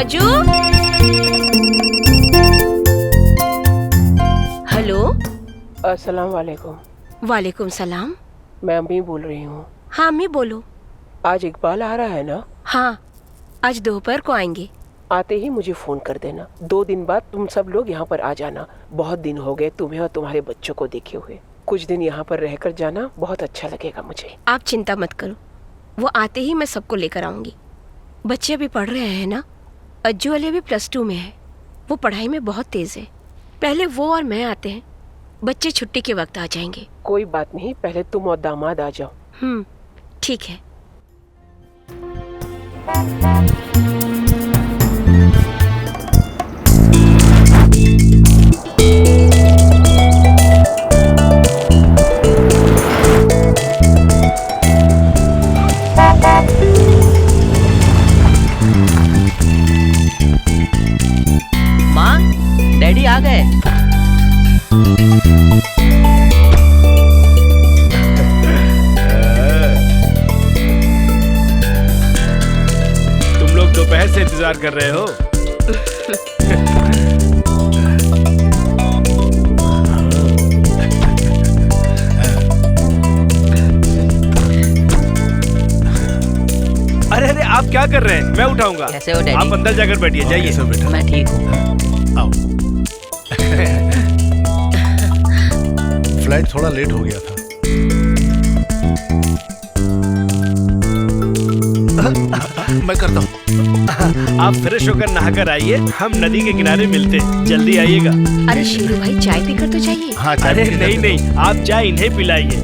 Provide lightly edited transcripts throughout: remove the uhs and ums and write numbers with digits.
Raju. Hello. अस्सलाम वालेकुम। वालेकुम सलाम। मैं अम्मी बोल रही हूँ। हाँ अम्मी बोलो। आज इकबाल आ रहा है ना? हाँ आज दोपहर को आएंगे। आते ही मुझे फोन कर देना। 2 दिन बाद तुम सब लोग यहाँ पर आ जाना। बहुत दिन हो गए तुम्हें और तुम्हारे बच्चों को देखे हुए। कुछ दिन यहाँ पर रहकर जाना, बहुत अच्छा लगेगा मुझे। आप चिंता मत करो, वो आते ही मैं सबको लेकर आऊंगी। बच्चे अभी पढ़ रहे हैं ना। अज्जू वाले अभी +2 में है, वो पढ़ाई में बहुत तेज है। पहले वो और मैं आते हैं, बच्चे छुट्टी के वक्त आ जाएंगे। कोई बात नहीं, पहले तुम और दामाद आ जाओ। ठीक है। माँ, डैडी आ गए। तुम लोग दोपहर से इंतजार कर रहे हो? अरे अरे आप क्या कर रहे हैं? मैं उठाऊंगा। कैसे हो डैडी? आप अंदर जाकर बैठिए, जाइए। कैसे हो बेटा? मैं ठीक हूँ। आओ। फ्लाइट थोड़ा लेट हो गया था। मैं करता हूँ। आप फ्रेश होकर नहाकर आइए, हम नदी के किनारे मिलते हैं। जल्दी आइएगा। अरे शेरू भाई चाय पीकर तो जाइए। हाँ, चाय अरे पीने नहीं जाते नहीं, आप चाय इन्हें पिलाइए।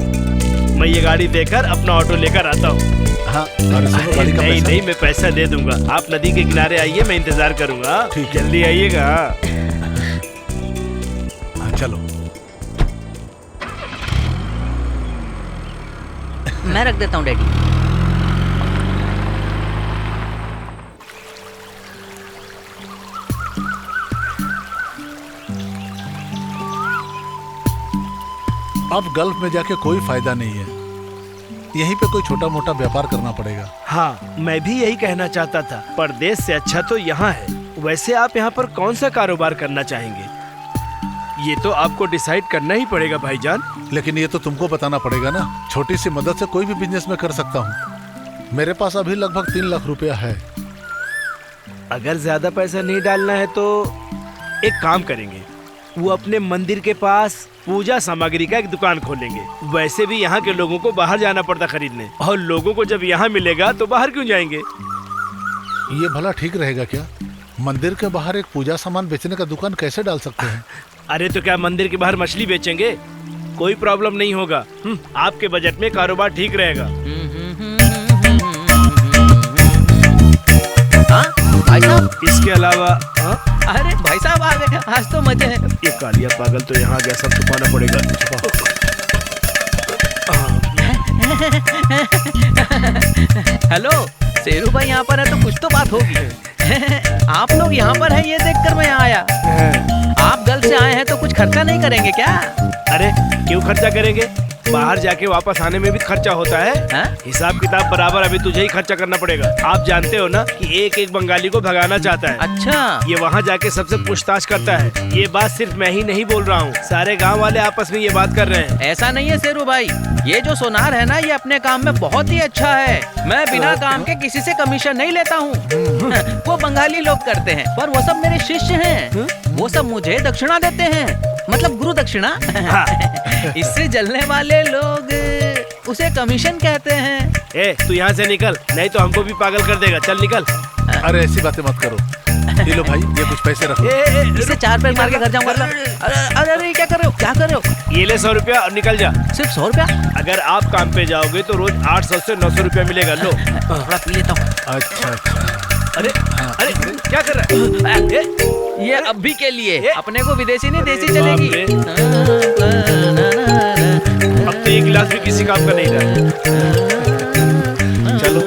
मैं ये गाड़ी देकर अपना ऑटो लेकर आता हूँ। हैं। हाँ, और सुनो, अरे गाड़ी का नहीं पैसा? नहीं, मैं पैसा दे दूंगा। आप नदी के किनारे आइए, मैं इंतजार करूंगा। ठीक है। जल्दी आइएगा। हाँ, चलो। मैं रख देता हूँ डैडी। अब गल्फ में जाके कोई फायदा नहीं है। यहीं पे कोई छोटा मोटा व्यापार करना पड़ेगा। हाँ, मैं भी यही कहना चाहता था। परदेश से अच्छा तो यहाँ है। वैसे आप यहाँ पर कौन सा कारोबार करना चाहेंगे? ये तो आपको डिसाइड करना ही पड़ेगा भाईजान। लेकिन ये तो तुमको बताना पड़ेगा ना। छोटी सी मदद से कोई भी बिजनेस में कर सकता हूँ। मेरे पास अभी लगभग 3 लाख रुपया है। अगर ज्यादा पैसा नहीं डालना है तो एक काम करेंगे, वो अपने मंदिर के पास पूजा सामग्री का एक दुकान खोलेंगे। वैसे भी यहाँ के लोगों को बाहर जाना पड़ता खरीदने, और लोगों को जब यहाँ मिलेगा तो बाहर क्यों जाएंगे? ये भला ठीक रहेगा क्या? मंदिर के बाहर एक पूजा सामान बेचने का दुकान कैसे डाल सकते हैं? अरे तो क्या मंदिर के बाहर मछली बेचेंगे? कोई प्रॉब्लम नहीं होगा। आपके बजट में कारोबार ठीक रहेगा। हाँ भाई साहब। इसके अलावा अरे भाई साहब आ गए, आज तो मजे हैं। ये कालिया पागल तो यहाँ गया, सब छुपाना पड़ेगा। हेलो, शेरू भाई यहाँ पर है तो कुछ तो बात होगी। आप लोग यहाँ पर हैं ये देखकर मैं यहाँ आया। आप गल से आए हैं तो कुछ खर्चा नहीं करेंगे क्या? अरे क्यों खर्चा करेंगे? बाहर जाके वापस आने में भी खर्चा होता है। हिसाब किताब बराबर। अभी तुझे ही खर्चा करना पड़ेगा। आप जानते हो ना कि एक एक बंगाली को भगाना चाहता है। अच्छा। ये वहाँ जाके सबसे पूछताछ करता है। ये बात सिर्फ मैं ही नहीं बोल रहा हूँ, सारे गांव वाले आपस में ये बात कर रहे हैं। ऐसा नहीं है शेरू भाई, ये जो सोनार है ना, ये अपने काम में बहुत ही अच्छा है। मैं बिना काम के किसी से कमीशन नहीं लेता हूँ। वो बंगाली लोग करते हैं, पर वो सब मेरे शिष्य हैं। वो सब मुझे दक्षिणा देते हैं, मतलब गुरु दक्षिणा। इससे जलने वाले लोग उसे कमीशन कहते हैं। ए, तू यहाँ से निकल, नहीं तो हमको भी पागल कर देगा। चल निकल। अरे ऐसी बातें मत करो। ये लो भाई, ये कुछ पैसे रखो। इससे 4 पैर मार के घर जाऊंगा। अरे अरे क्या कर रहे हो, क्या कर रहे हो? ये ले 100 रुपया और निकल जा। सिर्फ 100 रुपया? अगर आप काम पे जाओगे तो रोज 800 से 900 रुपया मिलेगा। लो थोड़ा पी लेता हूँ। अच्छा अच्छा। अरे अरे क्या कर रहा है? ये अभी के लिए, अपने को विदेशी नहीं देसी चलेगी। अब तो एक गिलास भी किसी काम का नहीं रहा। चलो।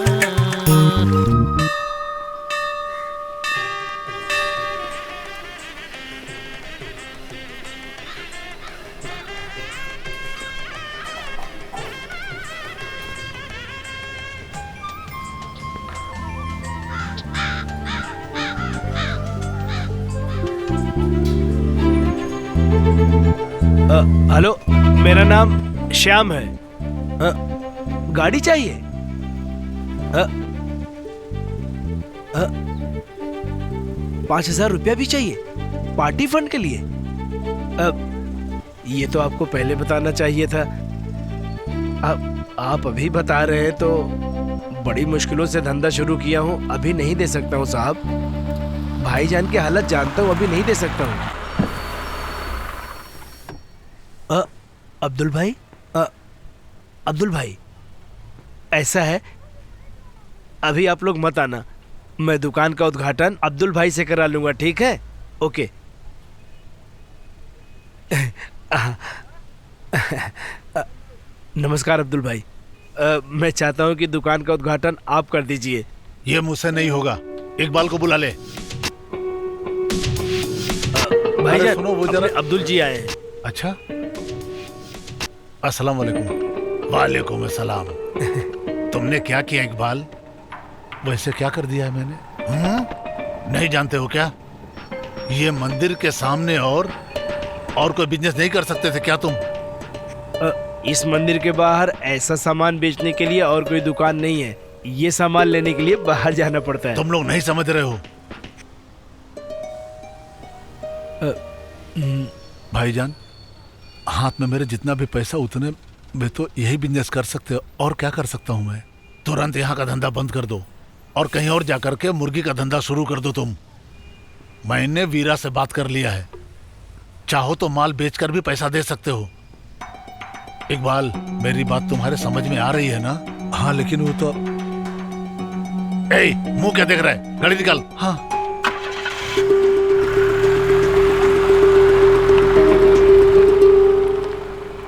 हेलो, मेरा नाम श्याम है। गाड़ी चाहिए? 5,000 रुपया भी चाहिए पार्टी फंड के लिए? ये तो आपको पहले बताना चाहिए था। आप अभी बता रहे हैं तो बड़ी मुश्किलों से धंधा शुरू किया हूँ, अभी नहीं दे सकता हूँ साहब। भाईजान की हालत जानता हूँ, अभी नहीं दे सकता हूँ। अब्दुल भाई, अब्दुल भाई, ऐसा है, अभी आप लोग मत आना, मैं दुकान का उद्घाटन अब्दुल भाई से करा लूंगा, ठीक है? ओके। नमस्कार अब्दुल भाई, मैं चाहता हूं कि दुकान का उद्घाटन आप कर दीजिए। ये मुझसे नहीं होगा, इकबाल को बुला ले। भाईजान, सुनो, वो जरा अब्दुल जी आए हैं। अच्छा, अस्सलाम वालेकुम। वालेकुम अस्सलाम। तुमने क्या किया इकबाल? वैसे क्या कर दिया है मैंने? नहीं जानते हो क्या? ये मंदिर के सामने और कोई बिजनेस नहीं कर सकते थे क्या तुम? इस मंदिर के बाहर ऐसा सामान बेचने के लिए और कोई दुकान नहीं है। ये सामान लेने के लिए बाहर जाना पड़ता है। तुम लोग नहीं समझ रहे हो। भाईजान, हाथ में मेरे जितना भी पैसा उतने में तो यही बिजनेस कर सकते हो। और क्या कर सकता हूँ मैं? तुरंत यहाँ का धंधा बंद कर दो और कहीं और जाकर के मुर्गी का धंधा शुरू कर दो तुम। मैंने वीरा से बात कर लिया है, चाहो तो माल बेचकर भी पैसा दे सकते हो। इकबाल, मेरी बात तुम्हारे समझ में आ रही है ना? हाँ, लेकिन वो तो मुंह क्या देख रहा है? गाड़ी निकाल। हाँ,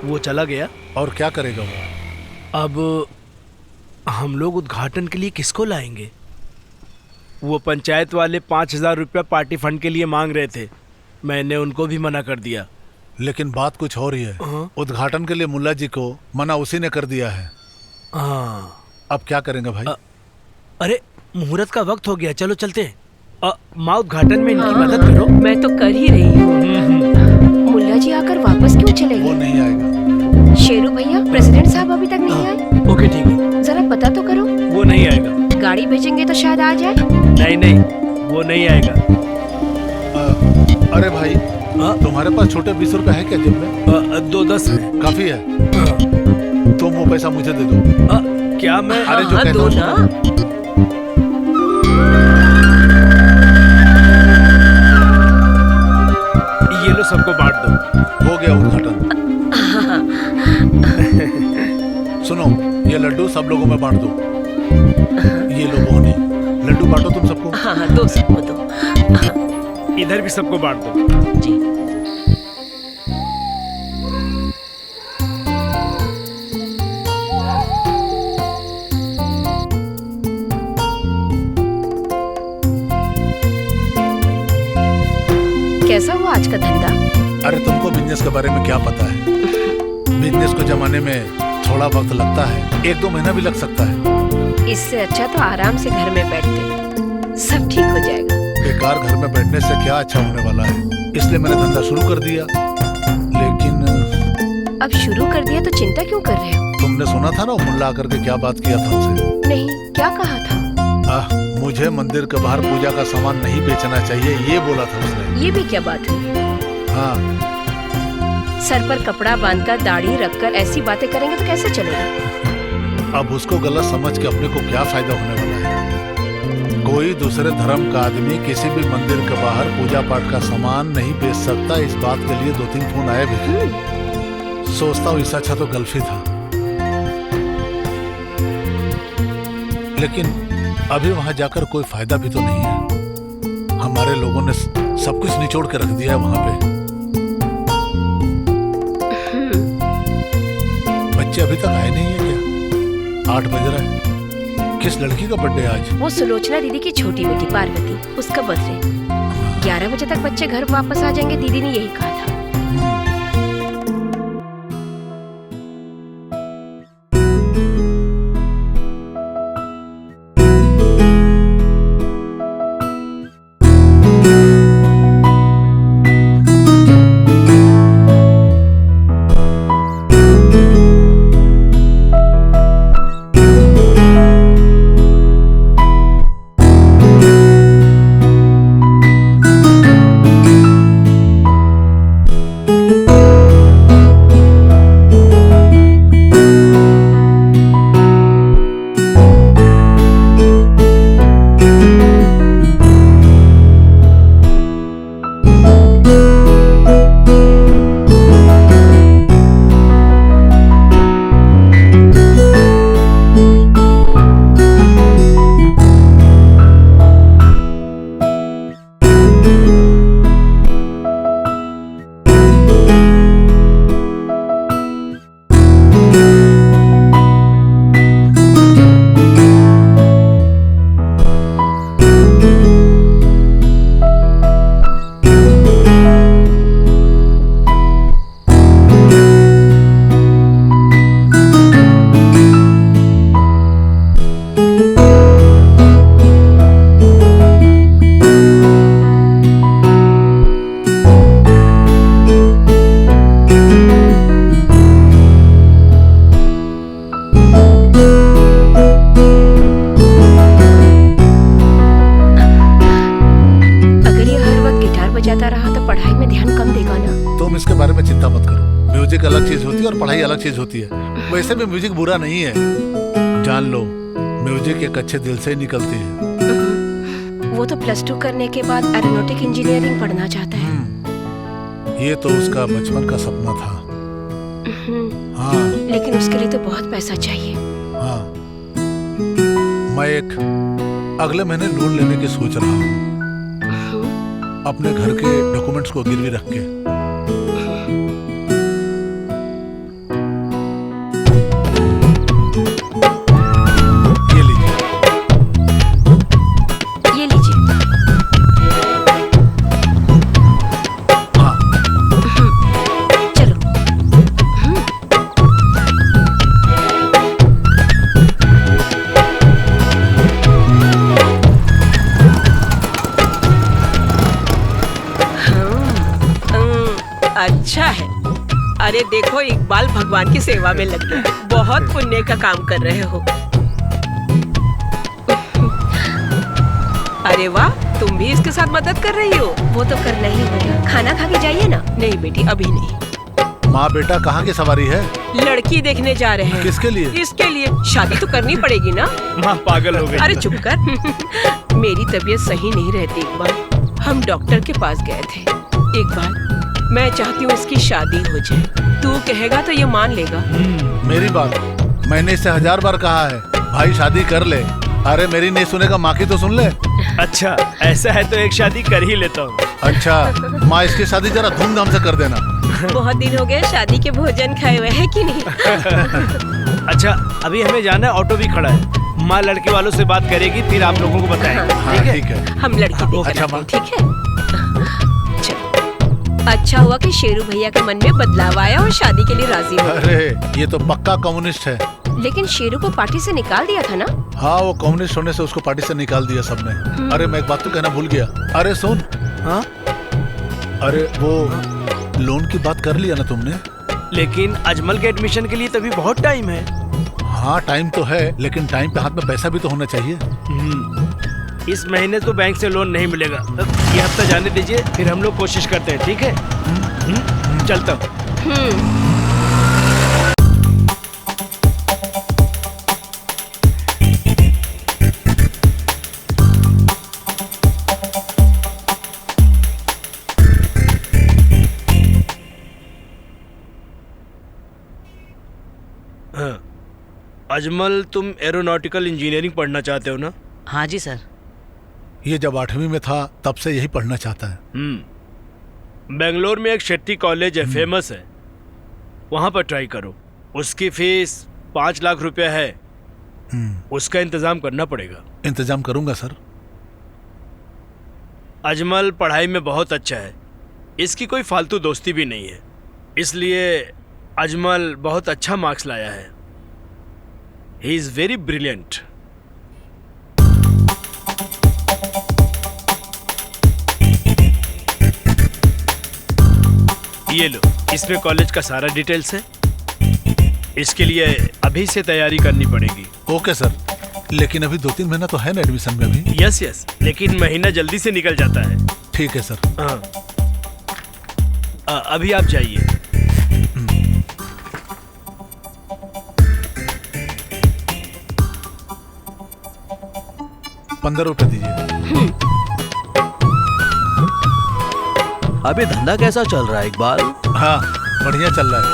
वो चला गया। और क्या करेगा वो? अब हम लोग उद्घाटन के लिए किसको लाएंगे? वो पंचायत वाले 5,000 रुपया पार्टी फंड के लिए मांग रहे थे, मैंने उनको भी मना कर दिया। लेकिन बात कुछ और ही है। उद्घाटन के लिए मुल्ला जी को मना उसी ने कर दिया है। हाँ, अब क्या करेंगे भाई? अरे मुहूर्त का वक्त हो गया, चलो चलते हैं। माँ, उद्घाटन में इनकी मदद करो। मैं तो कर ही रही हूँ। मुल्ला जी आकर वापस क्यों चले वो गए? नहीं आएगा। शेरू भैया, प्रेसिडेंट साहब अभी तक नहीं आए। ओके, ठीक है। जरा पता तो करो। वो नहीं आएगा। गाड़ी भेजेंगे तो शायद आ जाए। नहीं नहीं, वो नहीं आएगा। अरे भाई, तुम्हारे पास छोटे 20 रुपए है क्या जेब में? 2-10 है। काफी है। तुम वो पैसा मुझे दे दो। क्या मैं? अरे जो कहता दो हूँ ना। ये लो, सबको बांट दो। हो गया उद्घाटन। सुनो, ये लड्डू सब लोगों में बांट दो। ये लो बोहनी, लड्डू बांटो तुम सबको। हाँ, दो सबको दो। इधर भी सबको बांट दो। जी। कैसा हुआ आज का धंधा? अरे तुमको बिजनेस के बारे में क्या पता है? बिजनेस को जमाने में थोड़ा वक्त लगता है, 1-2 महीना भी लग सकता है। इससे अच्छा तो आराम से घर में बैठते, सब ठीक हो जाएगा। बेकार घर में बैठने से क्या अच्छा होने वाला है, इसलिए मैंने धंधा शुरू कर दिया। लेकिन अब शुरू कर दिया तो चिंता क्यों कर रहे हो? तुमने सुना था ना मुल्ला आकर के क्या बात किया था उनसे? नहीं, क्या कहा था? मुझे मंदिर के बाहर पूजा का सामान नहीं बेचना चाहिए, ये बोला था उसने। ये भी क्या बात हुई? हाँ, सर पर कपड़ा बांधकर, दाढ़ी रखकर ऐसी बातें करेंगे तो कैसे चलेगा? अब उसको गलत समझ के अपने को क्या फायदा होने वाला है? कोई दूसरे धर्म का आदमी किसी भी मंदिर के बाहर पूजा पाठ का सामान नहीं बेच सकता। इस बात के लिए 2-3 फोन आए भी। सोचता हूँ इससे अच्छा तो गल्फ ही था। लेकिन अभी वहां जाकर कोई फायदा भी तो नहीं है। हमारे लोगों ने सब कुछ निचोड़ के रख दिया है वहां पे। बच्चे अभी तक आए नहीं है क्या? 8 बज रहा है। किस लड़की का बर्थडे आज? वो सुलोचना दीदी की छोटी बेटी पार्वती, उसका बर्थडे। 11 बजे तक बच्चे घर वापस आ जाएंगे, दीदी ने यही कहा था। अलग चीज होती है। वैसे भी म्यूजिक बुरा नहीं है, जान लो म्यूजिक एक अच्छे दिल से ही निकलती है। वो तो +2 करने के बाद एरोनॉटिक इंजीनियरिंग पढ़ना चाहता है। ये तो उसका बचपन का सपना था। हाँ लेकिन उसके लिए तो बहुत पैसा चाहिए। हाँ, मैं एक अगले महीने लोन लेने की सोच रहा हूँ, अपने घर के डॉक्यूमेंट्स को गिरवी रख के। ये लीजिए। ये लीजिए। हाँ चलो। अच्छा है। अरे देखो, इकबाल भगवान की सेवा में लग गए, बहुत पुण्य का काम कर रहे हो। अरे वाह, तुम भी इसके साथ मदद कर रही हो। वो तो करना ही होगा। खाना खा के जाइए ना। नहीं बेटी, अभी नहीं। माँ बेटा कहाँ की सवारी है? लड़की देखने जा रहे हैं। किसके लिए? इसके लिए। शादी तो करनी पड़ेगी ना। माँ पागल हो गई। अरे चुप कर। मेरी तबीयत सही नहीं रहती इकबाल, हम डॉक्टर के पास गए थे। इकबाल, मैं चाहती हूँ इसकी शादी हो जाए। तू कहेगा तो ये मान लेगा। मेरी बात मैंने इससे 1000 बार कहा है, भाई शादी कर ले। अरे मेरी नहीं सुनेगा, माँ की तो सुन ले। अच्छा ऐसा है तो एक शादी कर ही लेता हूँ। अच्छा माँ, इसकी शादी जरा धूमधाम से कर देना। बहुत दिन हो गए शादी के भोजन खाए हुए हैं कि नहीं? अच्छा अभी हमें जाना है, ऑटो भी खड़ा है। माँ लड़के वालों से बात करेगी, फिर आप लोगों को बताएंगे। हाँ ठीक है। हम लड़की देख अच्छा, रहे हैं, माँ। ठीक है? अच्छा हुआ कि शेरू भैया के मन में बदलाव आया और शादी के लिए राजी हो। अरे ये तो पक्का कम्युनिस्ट है। लेकिन शेरू को पार्टी से निकाल दिया था ना? हाँ, वो कम्युनिस्ट होने से उसको पार्टी से निकाल दिया सबने। अरे मैं एक बात तो कहना भूल गया। अरे सुन। हाँ अरे वो लोन की बात कर लिया ना तुमने? लेकिन अजमल के एडमिशन के लिए तभी बहुत टाइम है। हाँ टाइम तो है, लेकिन टाइम पे हाथ में पैसा भी तो होना चाहिए। इस महीने तो बैंक से लोन नहीं मिलेगा। ये हफ्ता जाने दीजिए, फिर हम लोग कोशिश करते हैं। ठीक है? चलता हूँ। हाँ। अजमल, तुम एरोनॉटिकल इंजीनियरिंग पढ़ना चाहते हो ना? हाँ जी सर। ये जब 8वीं में था तब से यही पढ़ना चाहता है। बेंगलोर में एक शेट्टी कॉलेज है, फेमस है, वहां पर ट्राई करो। उसकी फीस 5 लाख रुपया है, उसका इंतजाम करना पड़ेगा। इंतजाम करूंगा सर। अजमल पढ़ाई में बहुत अच्छा है, इसकी कोई फालतू दोस्ती भी नहीं है, इसलिए अजमल बहुत अच्छा मार्क्स लाया है। He is very brilliant. ये लो, इसमें कॉलेज का सारा डिटेल्स है। इसके लिए अभी से तैयारी करनी पड़ेगी। ओके सर, लेकिन अभी 2-3 महीना तो है ना एडमिशन में अभी। यस यस, लेकिन महीना जल्दी से निकल जाता है। ठीक है सर। हाँ, अभी आप जाइए। 15 रुपए दीजिए। अभी धंधा कैसा चल रहा है इकबाल? हाँ बढ़िया चल रहा है।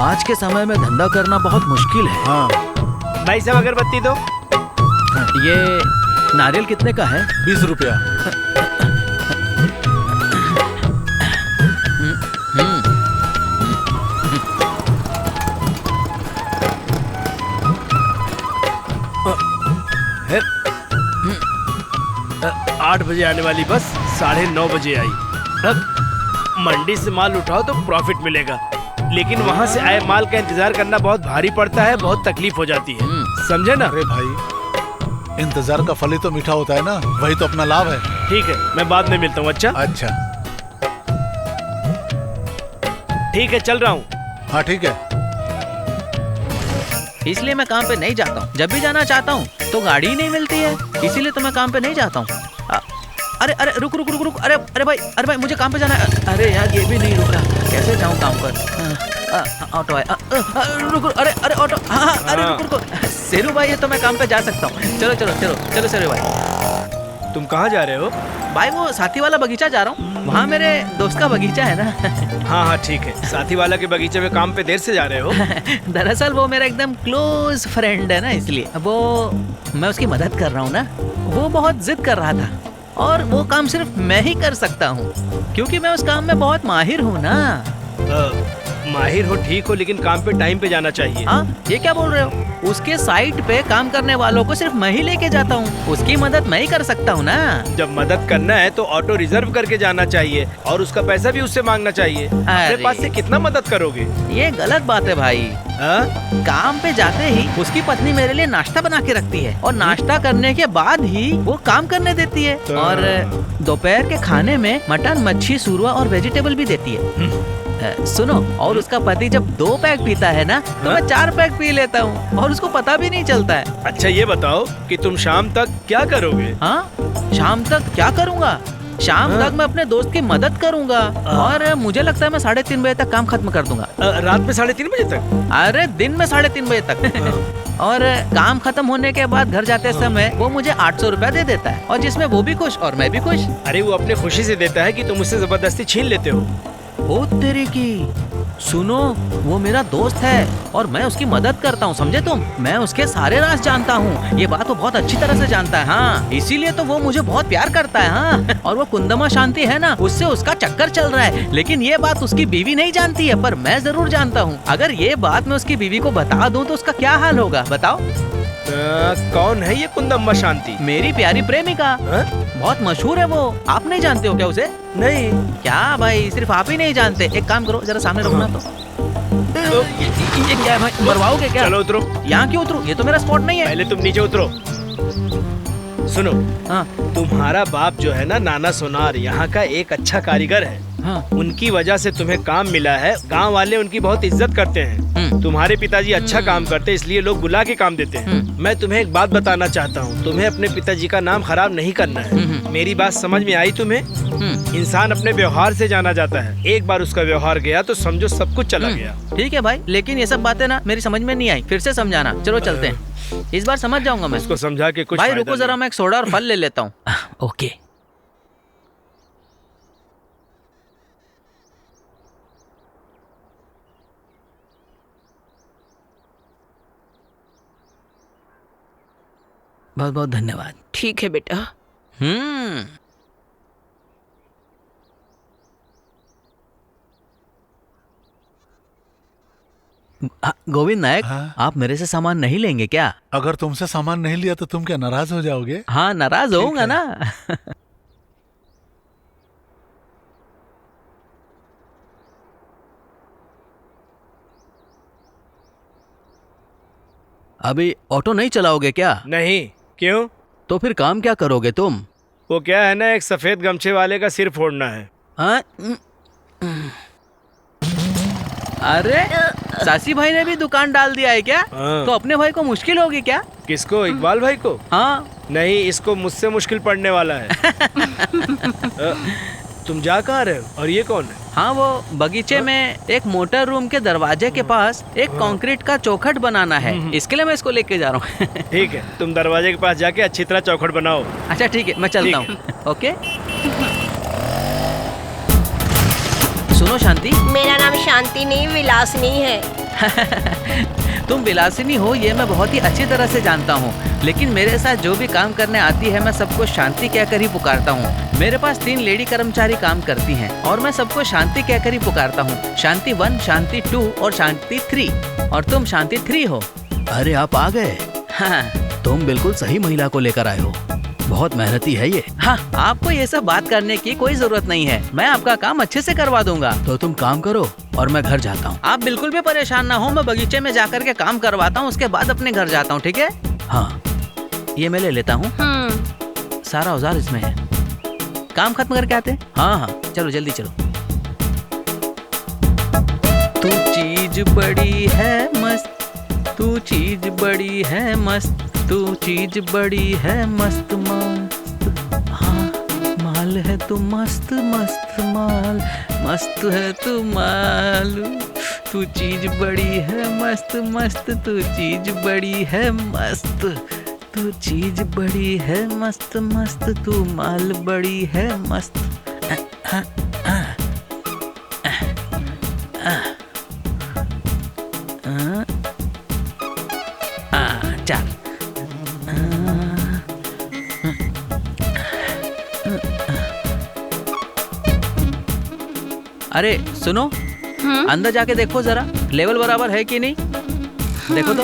आज के समय में धंधा करना बहुत मुश्किल है। हाँ भाई साहब अगरबत्ती दो। ये नारियल कितने का है? 20 रुपया। है 8 बजे आने वाली बस 9:30 बजे आई। अब मंडी से माल उठाओ तो प्रॉफिट मिलेगा, लेकिन वहाँ से आए माल का इंतजार करना बहुत भारी पड़ता है, बहुत तकलीफ हो जाती है। समझे ना? अरे भाई, इंतजार का फल ही तो मीठा होता है ना, वही तो अपना लाभ है। ठीक है, मैं बाद में मिलता हूँ। अच्छा अच्छा ठीक है, चल रहा हूँ। हाँ ठीक है। इसलिए मैं काम पे नहीं जाता हूँ। जब भी जाना चाहता हूँ तो गाड़ी ही नहीं मिलती है, इसीलिए तो मैं काम पे नहीं जाता हूँ। अरे अरे रुक रुक रुक रुक, अरे भाई मुझे काम पे जाना है। अरे यार ये भी नहीं रुक रहा, कैसे जाऊँ काम पर? ऑटो है। रुको, अरे अरे ऑटो, हाँ अरे रुको रुको, शेरू भाई है तो मैं काम पे जा सकता हूँ। चलो चलो चलो चलो शेरू भाई। तुम कहाँ जा रहे हो? भाई वो साथी वाला बगीचा जा रहा हूँ, वहाँ मेरे दोस्त का बगीचा है ना। हाँ हाँ ठीक है, साथी वाला के बगीचे में काम पे देर से जा रहे हो? दरअसल वो मेरा एकदम क्लोज फ्रेंड है ना, इसलिए वो मैं उसकी मदद कर रहा हूँ ना। वो बहुत जिद कर रहा था और वो काम सिर्फ मैं ही कर सकता हूँ क्योंकि मैं उस काम में बहुत माहिर हूँ ना। माहिर हो ठीक हो, लेकिन काम पे टाइम पे जाना चाहिए। हाँ ये क्या बोल रहे हो? उसके साइट पे काम करने वालों को सिर्फ मैं ही लेके जाता हूँ, उसकी मदद मैं ही कर सकता हूँ ना। जब मदद करना है तो ऑटो रिजर्व करके जाना चाहिए और उसका पैसा भी उससे मांगना चाहिए। अपने पास से कितना मदद करोगे? ये गलत बात है भाई। काम पे जाते ही उसकी पत्नी मेरे लिए नाश्ता बना के रखती है और नाश्ता करने के बाद ही वो काम करने देती है, और दोपहर के खाने में मटन, मच्छी, सूरा और वेजिटेबल भी देती है। सुनो, और उसका पति जब 2 पैक पीता है ना तो मैं 4 पैक पी लेता हूँ और उसको पता भी नहीं चलता है। अच्छा ये बताओ कि तुम शाम तक क्या करोगे? हाँ शाम तक क्या करूँगा? शाम तक मैं अपने दोस्त की मदद करूँगा और मुझे लगता है मैं 3:30 बजे तक काम खत्म कर दूंगा। रात में 3:30 बजे तक? अरे दिन में 3:30 बजे तक। और काम खत्म होने के बाद घर जाते समय वो मुझे 800 रुपया दे देता है, और जिसमें वो भी खुश और मैं भी खुश। अरे वो अपने खुशी से देता है कि तुम उससे जबरदस्ती छीन लेते हो? ओ तेरे की, सुनो वो मेरा दोस्त है और मैं उसकी मदद करता हूँ, समझे तुम? मैं उसके सारे राज जानता हूँ, ये बात वो बहुत अच्छी तरह से जानता है। हाँ इसीलिए तो वो मुझे बहुत प्यार करता है। हाँ और वो कुंदमा शांति है ना, उससे उसका चक्कर चल रहा है, लेकिन ये बात उसकी बीवी नहीं जानती है, पर मैं जरूर जानता हूँ। अगर ये बात मैं उसकी बीवी को बता दूँ तो उसका क्या हाल होगा बताओ? कौन है ये कुंदम्मा शांति? मेरी प्यारी प्रेमिका। बहुत मशहूर है वो, आप नहीं जानते हो क्या उसे? नहीं। क्या भाई, सिर्फ आप ही नहीं जानते? एक काम करो जरा सामने रुकना तो। ये क्या है भाई, मरवाओगे क्या? चलो उतरो। यहाँ क्यों उतरो? ये तो मेरा स्पॉट नहीं है। पहले तुम नीचे उतरो। सुनो, हाँ तुम्हारा बाप जो है ना, नाना सोनार, यहाँ का एक अच्छा कारीगर है। हाँ उनकी वजह से तुम्हें काम मिला है। गांव वाले उनकी बहुत इज्जत करते हैं। तुम्हारे पिताजी अच्छा काम करते हैं, इसलिए लोग बुला के काम देते हैं। मैं तुम्हें एक बात बताना चाहता हूँ, तुम्हें अपने पिताजी का नाम खराब नहीं करना है। मेरी बात समझ में आई तुम्हें? इंसान अपने व्यवहार से जाना जाता है, एक बार उसका व्यवहार गया तो समझो सब कुछ चला गया। ठीक है भाई, लेकिन ये सब बातें ना मेरी समझ में नहीं आई, फिर से समझाना। चलो चलते हैं, इस बार समझ जाऊंगा मैं। उसको समझा के कुछ भाई फायदा रुको जरा, नहीं। मैं एक सोडा और फल ले लेता हूँ। ओके। बहुत बहुत धन्यवाद। ठीक है बेटा। गोविंद नायक, हाँ? आप मेरे से सामान नहीं लेंगे क्या? अगर तुमसे सामान नहीं लिया तो तुम क्या नाराज हो जाओगे? हाँ नाराज होऊंगा ना। अभी ऑटो नहीं चलाओगे क्या? नहीं। क्यों? तो फिर काम क्या करोगे तुम? वो क्या है ना, एक सफेद गमछे वाले का सिर फोड़ना है। हाँ? अरे सासी भाई ने भी दुकान डाल दिया है क्या? हाँ। तो अपने भाई को मुश्किल होगी क्या? किसको? इकबाल भाई को? हाँ। नहीं, इसको मुझसे मुश्किल पड़ने वाला है। तुम जा कहाँ रहे हो? और ये कौन है? हाँ वो बगीचे में एक मोटर रूम के दरवाजे के पास एक कंक्रीट का चौखट बनाना है, इसके लिए मैं इसको लेके जा रहा हूँ। ठीक है, तुम दरवाजे के पास जाके अच्छी तरह चौखट बनाओ। अच्छा ठीक है, मैं चलता ठीक हूँ। ओके। सुनो शांति, मेरा नाम शांति नहीं, विलासिनी है। तुम विलासिनी हो ये मैं बहुत ही अच्छी तरह से जानता हूँ, लेकिन मेरे साथ जो भी काम करने आती है मैं सबको शांति कहकर ही पुकारता हूँ। मेरे पास 3 लेडी कर्मचारी काम करती हैं और मैं सबको शांति कहकर ही पुकारता हूँ। शांति 1, शांति 2 और शांति 3, और तुम शांति 3 हो। अरे आप आ गए। हाँ तुम बिल्कुल सही महिला को लेकर आए हो, बहुत मेहनती है ये। हाँ आपको ये सब बात करने की कोई जरूरत नहीं है, मैं आपका काम अच्छे से करवा दूंगा। तो तुम काम करो और मैं घर जाता हूँ। आप बिल्कुल भी परेशान ना हो, मैं बगीचे में जाकर के काम करवाता हूँ, उसके बाद अपने घर जाता हूँ, ठीक है? हाँ ये मैं ले लेता हूँ, सारा औजार इसमें है। काम खत्म करके आते हैं। हाँ हाँ चलो जल्दी चलो। तू चीज बड़ी है मस्त, तू चीज बड़ी है मस्त, तू चीज बड़ी है मस्त मस्त। हाँ माल है तू मस्त मस्त माल, मस्त है तू माल, तू चीज बड़ी है मस्त मस्त, तू चीज बड़ी है मस्त, तू चीज बड़ी है मस्त मस्त, तू माल बड़ी है मस्त। चल अरे सुनो, अंदर जाके देखो जरा लेवल बराबर है कि नहीं, देखो तो।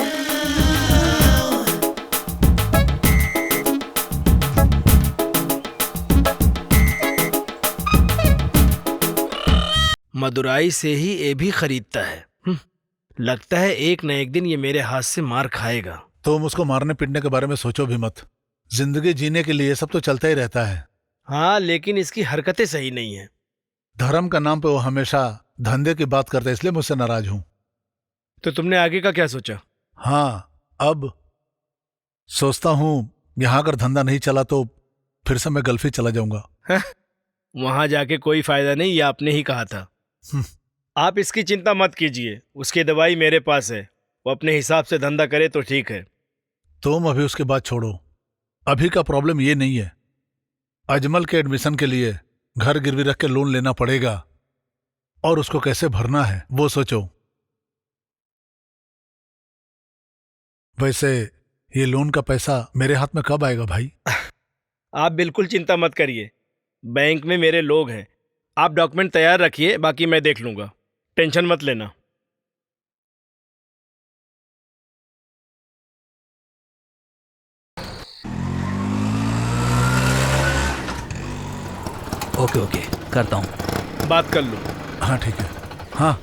मदुराई से ही ये भी खरीदता है। लगता है एक न एक दिन ये मेरे हाथ से मार खाएगा। तुम उसको मारने पीटने के बारे में सोचो भी मत। जिंदगी जीने के लिए सब तो चलता ही रहता है। हाँ, लेकिन इसकी हरकतें सही नहीं है। धर्म का नाम पे वो हमेशा धंधे की बात करता है, इसलिए मुझसे नाराज हूं। तो तुमने आगे का क्या सोचा? हाँ, अब सोचता हूं यहां अगर धंधा नहीं चला तो फिर से मैं गल्फ ही चला जाऊंगा। वहां जाके कोई फायदा नहीं, ये आपने ही कहा था। आप इसकी चिंता मत कीजिए, उसकी दवाई मेरे पास है। वो अपने हिसाब से धंधा करे तो ठीक है। तुम अभी उसकी बात छोड़ो। अभी का प्रॉब्लम ये नहीं है। अजमल के एडमिशन के लिए घर गिरवी रख के लोन लेना पड़ेगा और उसको कैसे भरना है वो सोचो। वैसे ये लोन का पैसा मेरे हाथ में कब आएगा भाई? आप बिल्कुल चिंता मत करिए, बैंक में मेरे लोग हैं। आप डॉक्यूमेंट तैयार रखिए, बाकी मैं देख लूंगा, टेंशन मत लेना। ओके ओके, करता हूँ, बात कर लो। हाँ ठीक है। हाँ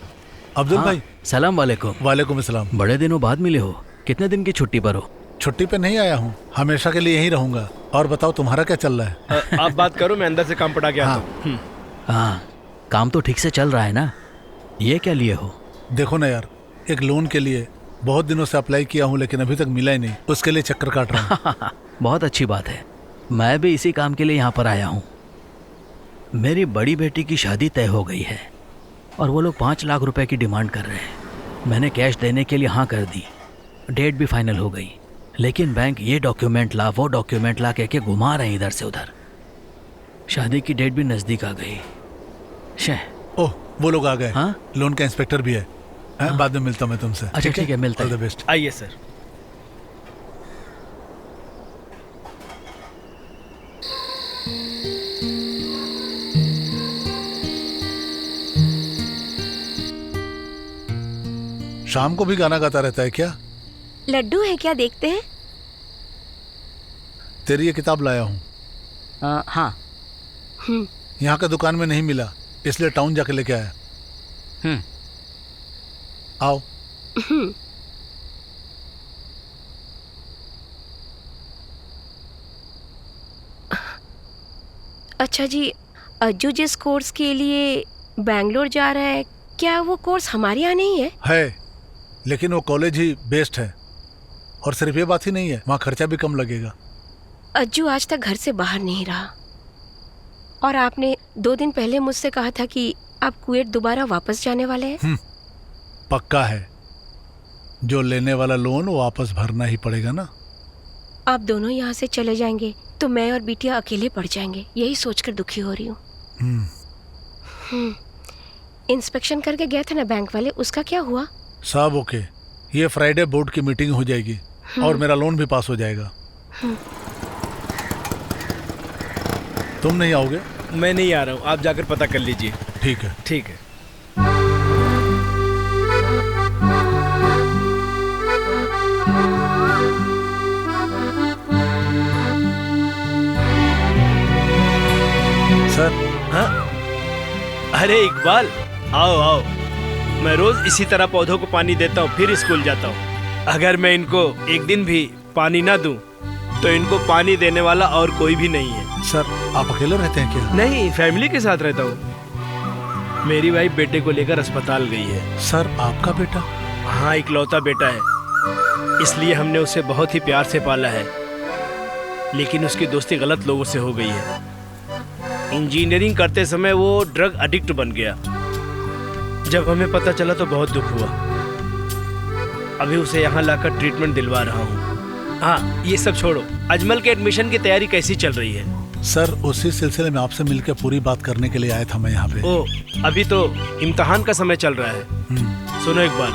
अब्दुल भाई। सलाम वालेकुम। वालेकुम अस्सलाम। बड़े दिनों बाद मिले हो, कितने दिन की छुट्टी पर हो? छुट्टी पे नहीं आया हूँ, हमेशा के लिए यहीं रहूंगा। और बताओ तुम्हारा क्या चल रहा है? आप बात करो, मैं अंदर से काम पटा के आता हूँ। हाँ, काम तो ठीक से चल रहा है ना? ये क्या लिए हो? देखो ना यार, एक लोन के लिए बहुत दिनों से अप्लाई किया हूँ लेकिन अभी तक मिला ही नहीं, उसके लिए चक्कर काट रहा हूँ। बहुत अच्छी बात है, मैं भी इसी काम के लिए यहाँ पर आया हूँ। मेरी बड़ी बेटी की शादी तय हो गई है और वो लोग 5 लाख रुपए की डिमांड कर रहे हैं। मैंने कैश देने के लिए हाँ कर दी, डेट भी फाइनल हो गई, लेकिन बैंक ये डॉक्यूमेंट ला वो डॉक्यूमेंट ला कह के घुमा रहे हैं इधर से उधर। शादी की डेट भी नज़दीक आ गई। ओह, वो लोग आ गए। हाँ? लोन का इंस्पेक्टर भी है। हाँ? बाद में मिलता हूं मैं तुमसे। अच्छा ठीक है, मिलता ऑल है। The best. आइए सर। शाम को भी गाना गाता रहता है क्या? लड्डू है क्या, देखते हैं? तेरी ये किताब लाया हूँ। हाँ। यहाँ का दुकान में नहीं मिला, इसलिए टाउन जाके लेके आया। आओ। अच्छा जी, अज्जू जिस कोर्स के लिए बैंगलोर जा रहा है, क्या वो कोर्स हमारे यहाँ नहीं है? लेकिन वो कॉलेज ही बेस्ट है। और सिर्फ ये बात ही नहीं है, वहाँ खर्चा भी कम लगेगा। अज्जू आज तक घर से बाहर नहीं रहा और आपने 2 दिन पहले मुझसे कहा था कि आप कुवैत दोबारा वापस जाने वाले हैं। पक्का है, जो लेने वाला लोन वो वापस भरना ही पड़ेगा ना। आप दोनों यहाँ से चले जाएंगे तो मैं और बिटिया अकेले पड़ जाएंगे, यही सोचकर दुखी हो रही हूँ। इंस्पेक्शन करके गए थे ना बैंक वाले, उसका क्या हुआ? सब ओके। ये फ्राइडे बोर्ड की मीटिंग हो जाएगी और मेरा लोन भी पास हो जाएगा। तुम नहीं आओगे? मैं नहीं आ रहा हूँ, आप जाकर पता कर लीजिए। ठीक है। ठीक है। सर। हाँ? अरे इकबाल, आओ आओ। मैं रोज इसी तरह पौधों को पानी देता हूँ, फिर स्कूल जाता हूँ। अगर मैं इनको एक दिन भी पानी ना दूं, तो इनको पानी देने वाला और कोई भी नहीं है। सर, आप अकेले रहते हैं क्या? नहीं, फैमिली के साथ रहता हूँ। मेरी वाइफ बेटे को लेकर अस्पताल गई है। सर, आपका बेटा? हाँ, इकलौता बेटा है, इसलिए हमने उसे बहुत ही प्यार से पाला है। लेकिन उसकी दोस्ती गलत लोगों से हो गई है। इंजीनियरिंग करते समय वो ड्रग एडिक्ट बन गया। जब हमें पता चला तो बहुत दुख हुआ। अभी उसे यहाँ लाकर ट्रीटमेंट दिलवा रहा हूँ। हाँ, ये सब छोड़ो, अजमल के एडमिशन की तैयारी कैसी चल रही है? सर उसी सिलसिले में आपसे मिलकर पूरी बात करने के लिए आया था मैं यहाँ पे। ओ, अभी तो इम्तिहान का समय चल रहा है। सुनो एक बार,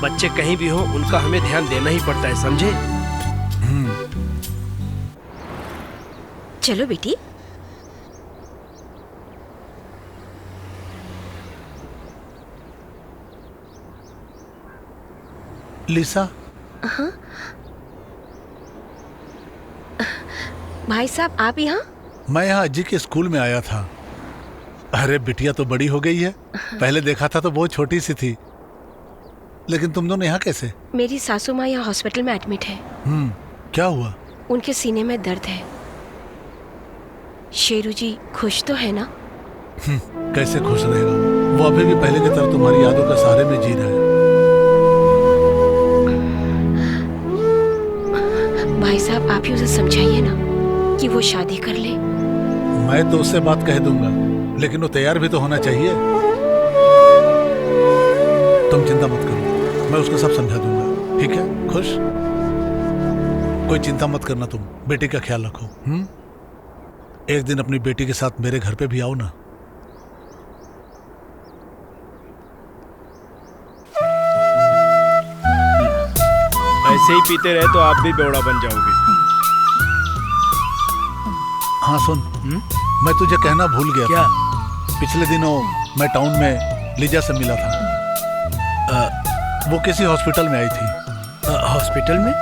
बच्चे कहीं भी हो उनका हमें ध्यान देना ही पड़ता है, समझे? चलो बेटी। लिसा। हाँ भाई साहब, आप यहाँ? मैं यहाँ अज्जी के स्कूल में आया था। अरे बिटिया तो बड़ी हो गई है। पहले देखा था तो बहुत छोटी सी थी, लेकिन तुम दोनों यहाँ कैसे? मेरी सासू माँ यहाँ हॉस्पिटल में एडमिट है। क्या हुआ? उनके सीने में दर्द है। शेरू जी खुश तो है ना? कैसे खुश रहेगा वो अभी भी पहले की तरह तुम्हारी यादों के सहारे में जी रहा है। भाई साहब, आप ही उसे समझाइए ना कि वो शादी कर ले। मैं तो उससे बात कह दूंगा, लेकिन वो तैयार भी तो होना चाहिए। तुम चिंता मत करो, मैं उसको सब समझा दूंगा। ठीक है? खुश? कोई चिंता मत करना, तुम बेटी का ख्याल रखो। एक दिन अपनी बेटी के साथ मेरे घर पे भी आओ ना। ऐसे ही पीते रहे तो आप भी बेवड़ा बन जाओगे। हाँ सुन, मैं तुझे कहना भूल गया। क्या? पिछले दिनों मैं टाउन में लीजा से मिला था। वो किसी हॉस्पिटल में आई थी। हॉस्पिटल में?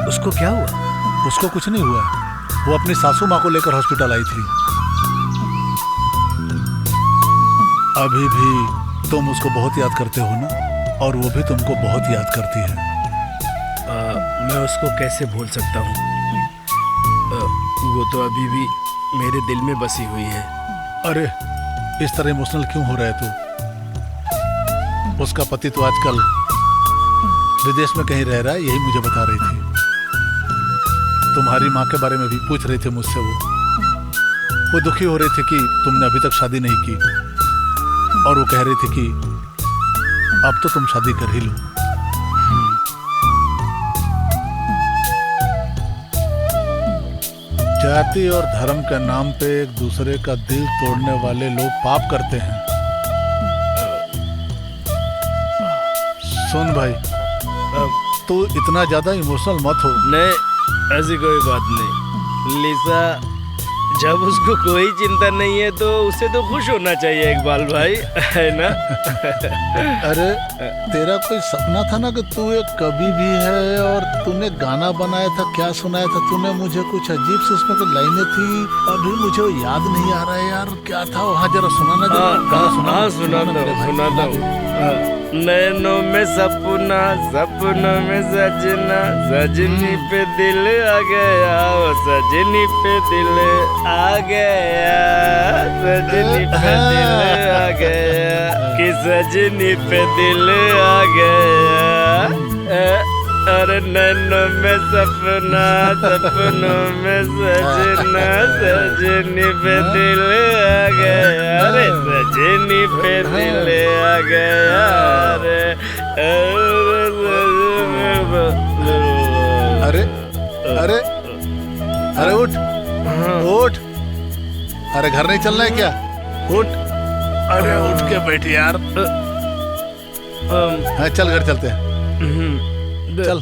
उसको क्या हुआ? उसको कुछ नहीं हुआ। वो अपनी सासू माँ को लेकर हॉस्पिटल आई थी। अभी भी तुम उसको बहुत याद करते हो ना, और वो भी तुमको बहुत याद करती है। मैं उसको कैसे भूल सकता हूँ? वो तो अभी भी मेरे दिल में बसी हुई है। अरे इस तरह इमोशनल क्यों हो रहा है तू? उसका पति तो आजकल विदेश में कहीं रह रहा है, यही मुझे बता रही थी। तुम्हारी माँ के बारे में भी पूछ रहे थे मुझसे। वो दुखी हो रहे थे कि तुमने अभी तक शादी नहीं की, और वो कह रही थी कि अब तो तुम शादी कर ही लो। जाति और धर्म के नाम पे एक दूसरे का दिल तोड़ने वाले लोग पाप करते हैं। सुन भाई, तू इतना ज्यादा इमोशनल मत हो। नहीं, ऐसी कोई बात नहीं। लिसा, जब उसको कोई चिंता नहीं है तो उसे तो खुश होना चाहिए इकबाल भाई, है ना? अरे तेरा कोई सपना था ना कि तू एक कवि भी है, और तूने गाना बनाया था। क्या सुनाया था तूने मुझे? कुछ अजीब सी उसमें कुछ लाइनें थी, अभी मुझे याद नहीं आ रहा है यार। क्या था वहाँ? जरा सुनाना। हाँ, सुनाता हूँ। नैनों में सपना, सपनों में सजना, सजनी पे दिल आ गया, ओ सजनी पे दिल आ गया, सजनी पे दिल आ गया, कि सजनी पे दिल आ गया। अरे नैनों में सपना, सपनों में सजना, सजनी पे दिल आ गया, अरे सजनी पे दिल आ गया। अरे अरे अरे उठ उठ। अरे घर नहीं चलना है क्या? उठ। अरे उठ के बैठ यार। हाँ चल, घर चलते हैं। चल।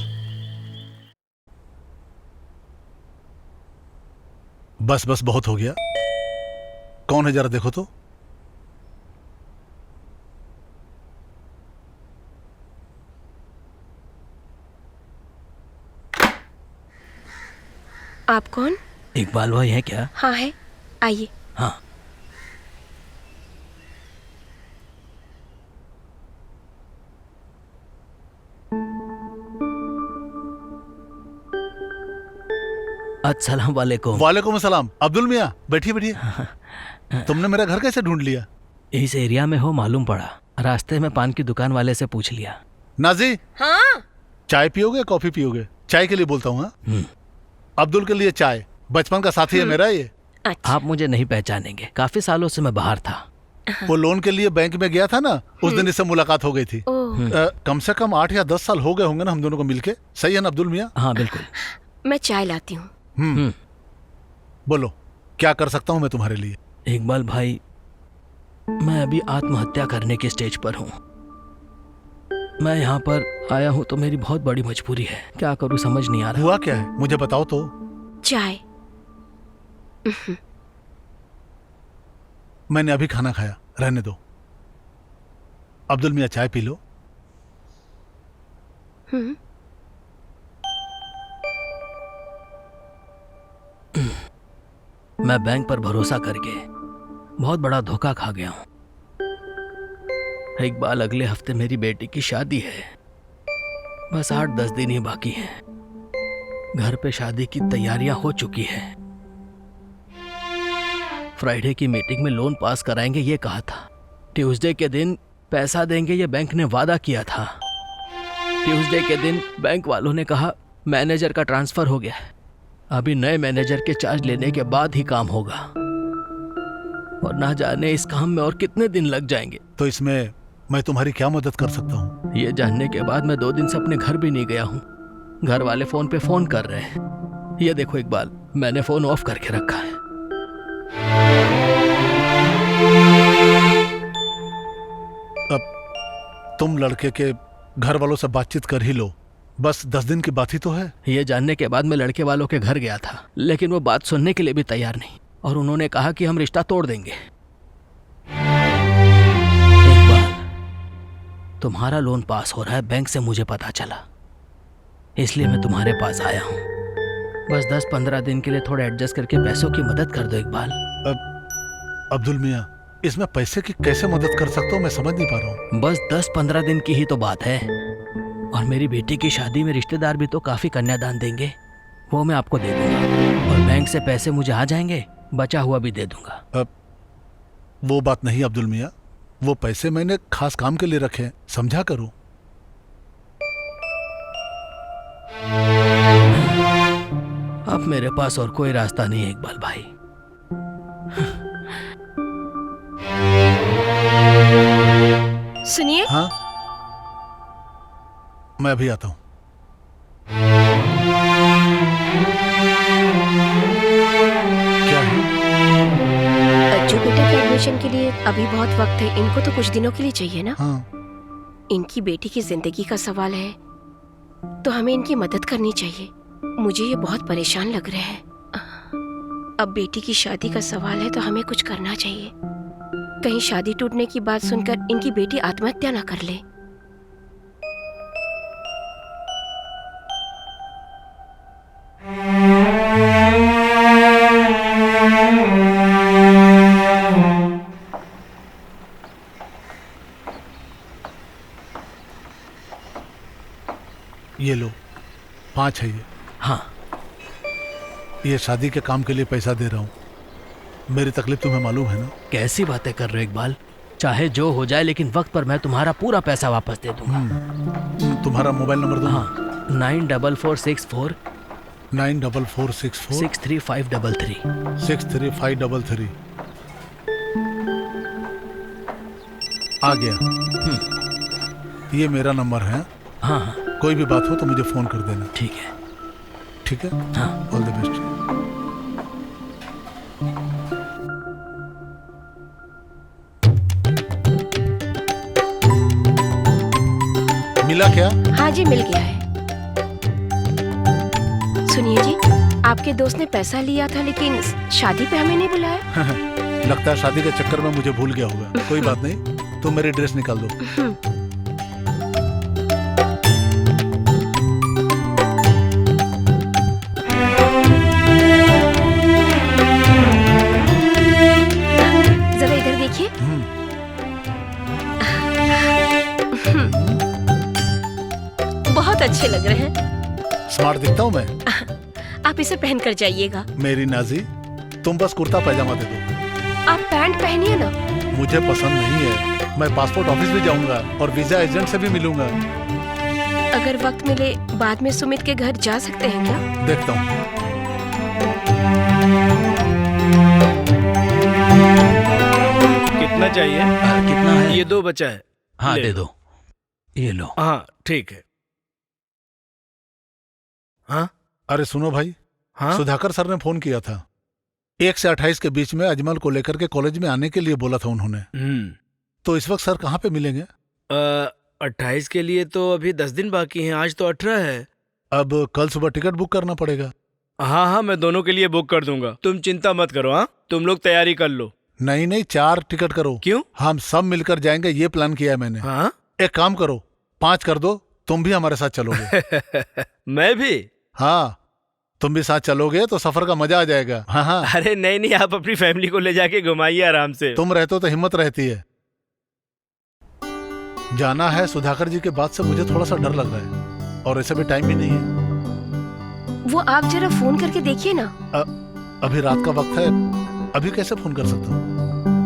बस बस बहुत हो गया। कौन है जरा देखो तो। आप कौन? इकबाल भाई है क्या? हाँ है, आइए। हाँ। अस्सलाम वालेकुम। वालेकुम अस्सलाम। अब्दुल मियाँ, बैठिए बैठिए। तुमने मेरा घर कैसे ढूंढ लिया? इस एरिया में हो मालूम पड़ा, रास्ते में पान की दुकान वाले से पूछ लिया। नाजी, हाँ? चाय पियोगे कॉफी पियोगे? चाय के लिए बोलता हूँ। हाँ, अब्दुल के लिए चाय। बचपन का साथी है मेरा ये। अच्छा। आप मुझे नहीं पहचानेंगे, काफी सालों से मैं बाहर था। वो लोन के लिए बैंक में गया था ना, उस दिन इससे मुलाकात हो गई थी। ओह, कम से कम 8 या 10 साल हो गए होंगे ना हम दोनों को मिलके। सही है ना अब्दुल मियाँ? हाँ बिल्कुल। मैं चाय लाती हूँ। बोलो, क्या कर सकता हूँ मैं तुम्हारे लिए? इकबाल भाई, मैं अभी आत्महत्या करने के स्टेज पर हूँ। मैं यहाँ पर आया हूँ तो मेरी बहुत बड़ी मजबूरी है। क्या करूँ समझ नहीं आ रहा। हुआ क्या है, मुझे बताओ तो। चाय। मैंने अभी खाना खाया, रहने दो। अब्दुल मियाँ चाय पी लो। मैं बैंक पर भरोसा करके बहुत बड़ा धोखा खा गया हूँ। इकबाल, अगले हफ्ते मेरी बेटी की शादी है। बस 8-10 दिन ही बाकी हैं। घर पे शादी की तैयारियां हो चुकी हैं। फ्राइडे की मीटिंग में लोन पास कराएंगे ये कहा था। ट्यूसडे के दिन पैसा देंगे ये बैंक ने वादा किया था। ट्यूसडे के दिन बैंक वालों ने कहा मैनेजर का ट्रांसफर हो गया है। अभी नए मैनेजर के चार्ज लेने के बाद ही काम होगा, और ना जाने इस काम में और कितने दिन लग जाएंगे। तो इसमें मैं तुम्हारी क्या मदद कर सकता हूँ? ये जानने के बाद मैं 2 दिन से अपने घर भी नहीं गया हूँ। घर वाले फोन पे फोन कर रहे हैं। ये देखो इकबाल, मैंने फोन ऑफ करके रखा है। अब तुम लड़के के घर वालों से बातचीत कर ही लो। बस 10 दिन की बात ही तो है। ये जानने के बाद मैं लड़के वालों के घर गया था, लेकिन वो बात सुनने के लिए भी तैयार नहीं, और उन्होंने कहा कि हम रिश्ता तोड़ देंगे। इकबाल, तुम्हारा लोन पास हो रहा है बैंक से, मुझे पता चला, इसलिए मैं तुम्हारे पास आया हूँ। बस 10-15 दिन के लिए थोड़ा एडजस्ट करके पैसों की मदद कर दो इकबाल। अब्दुल मियाँ, इसमें पैसे की कैसे मदद कर सकता हूँ मैं समझ नहीं पा रहा हूँ। बस 10-15 दिन की ही तो बात है, और मेरी बेटी की शादी में रिश्तेदार भी तो काफी कन्यादान देंगे, वो मैं आपको दे दूंगा, और बैंक से पैसे मुझे आ जाएंगे, बचा हुआ भी दे दूंगा। अब वो बात नहीं अब्दुल मियाँ, वो पैसे मैंने खास काम के लिए रखे हैं, समझा करो। अब मेरे पास और कोई रास्ता नहीं है इकबाल भाई। सुनिए। हाँ, मैं अभी आता हूँ। क्या है? अज्जू बेटे के एडमिशन के लिए अभी बहुत वक्त है। इनको तो कुछ दिनों के लिए चाहिए ना। हाँ, इनकी बेटी की जिंदगी का सवाल है, तो हमें इनकी मदद करनी चाहिए। मुझे ये बहुत परेशान लग रहे हैं। अब बेटी की शादी का सवाल है तो हमें कुछ करना चाहिए। कहीं शादी टूटने की बात सुनकर इनकी बेटी आत्महत्या ना कर ले। ये लो, 5 है ये। हाँ, ये शादी के काम के लिए पैसा दे रहा हूँ। मेरी तकलीफ तुम्हें मालूम है ना? कैसी बातें कर रहे हो इकबाल? चाहे जो हो जाए, लेकिन वक्त पर मैं तुम्हारा पूरा पैसा वापस दे दूंगा। तुम्हारा मोबाइल नंबर दो। हाँ, 94464 94464 63533। 63533 आ गया। ये मेरा नंबर है। हाँ हाँ, कोई भी बात हो तो मुझे फोन कर देना। ठीक है। ठीक है, हाँ, ऑल द बेस्ट। मिला क्या? हाँ जी, मिल गया है। सुनिए जी, आपके दोस्त ने पैसा लिया था लेकिन शादी पे हमें नहीं बुलाया। लगता है शादी के चक्कर में मुझे भूल गया होगा। कोई बात नहीं, तुम मेरी ड्रेस निकाल दो। जरा इधर देखिए। बहुत अच्छे लग रहे हैं। स्मार्ट दिखता हूँ मैं? आप इसे पहन कर जाइएगा। मेरी नाजी, तुम बस कुर्ता पैजामा दे दो। आप पैंट पहनिए ना। मुझे पसंद नहीं है। मैं पासपोर्ट ऑफिस भी जाऊंगा और वीजा एजेंट से भी मिलूंगा। अगर वक्त मिले बाद में सुमित के घर जा सकते हैं क्या? देखता हूँ। कितना चाहिए? कितना है? ये 2 बचा है। हाँ ले दे लो। दो, ये लो। हाँ ठीक है। हाँ अरे सुनो भाई, हाँ सुधाकर सर ने फोन किया था। 1 से 28 के बीच में अजमल को लेकर के कॉलेज में आने के लिए बोला था उन्होंने। तो इस वक्त सर कहाँ पे मिलेंगे? 28 के लिए तो अभी 10 दिन बाकी हैं। आज तो 18 है। अब कल सुबह टिकट बुक करना पड़ेगा। हाँ हाँ, मैं दोनों के लिए बुक कर दूंगा, तुम चिंता मत करो। हाँ, तुम लोग तैयारी कर लो। नहीं नहीं, 4 टिकट करो। क्यों? हम सब मिलकर जाएंगे, ये प्लान किया है मैंने। हाँ एक काम करो, 5 कर दो, तुम भी हमारे साथ चलोगे। मैं भी? हाँ, तुम भी साथ चलोगे तो सफर का मजा आ जाएगा। हाँ हाँ, अरे नहीं नहीं, आप अपनी फैमिली को ले जाके घुमाइए आराम से। तुम रहते हो तो हिम्मत रहती है। जाना है सुधाकर जी के बाद से मुझे थोड़ा सा डर लग रहा है, और ऐसे भी टाइम भी नहीं है। वो आप जरा फोन करके देखिए ना। अभी रात का वक्त है, अभी कैसे फोन कर सकता हूँ?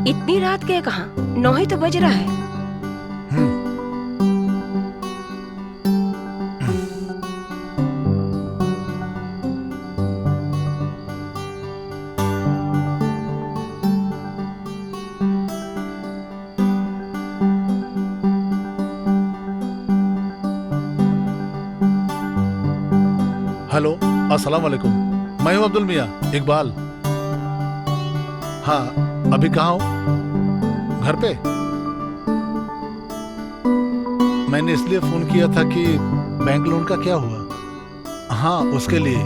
इतनी रात के कहाँ, 9 ही तो बज रहा है। हेलो, अस्सलाम वालेकुम। मैं हूँ अब्दुल मियाँ, इकबाल। हाँ, अभी कहाँ हो? घर पे? मैंने इसलिए फोन किया था कि बैंक लोन का क्या हुआ? हाँ, उसके लिए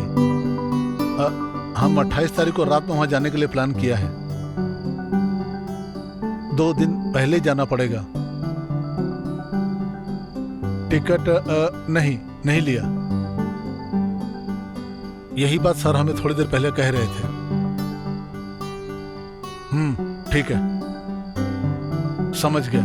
हम 28 तारीख को रात में वहां जाने के लिए प्लान किया है। 2 दिन पहले जाना पड़ेगा। टिकट नहीं लिया। यही बात सर हमें थोड़ी देर पहले कह रहे थे। ठीक है, समझ गया।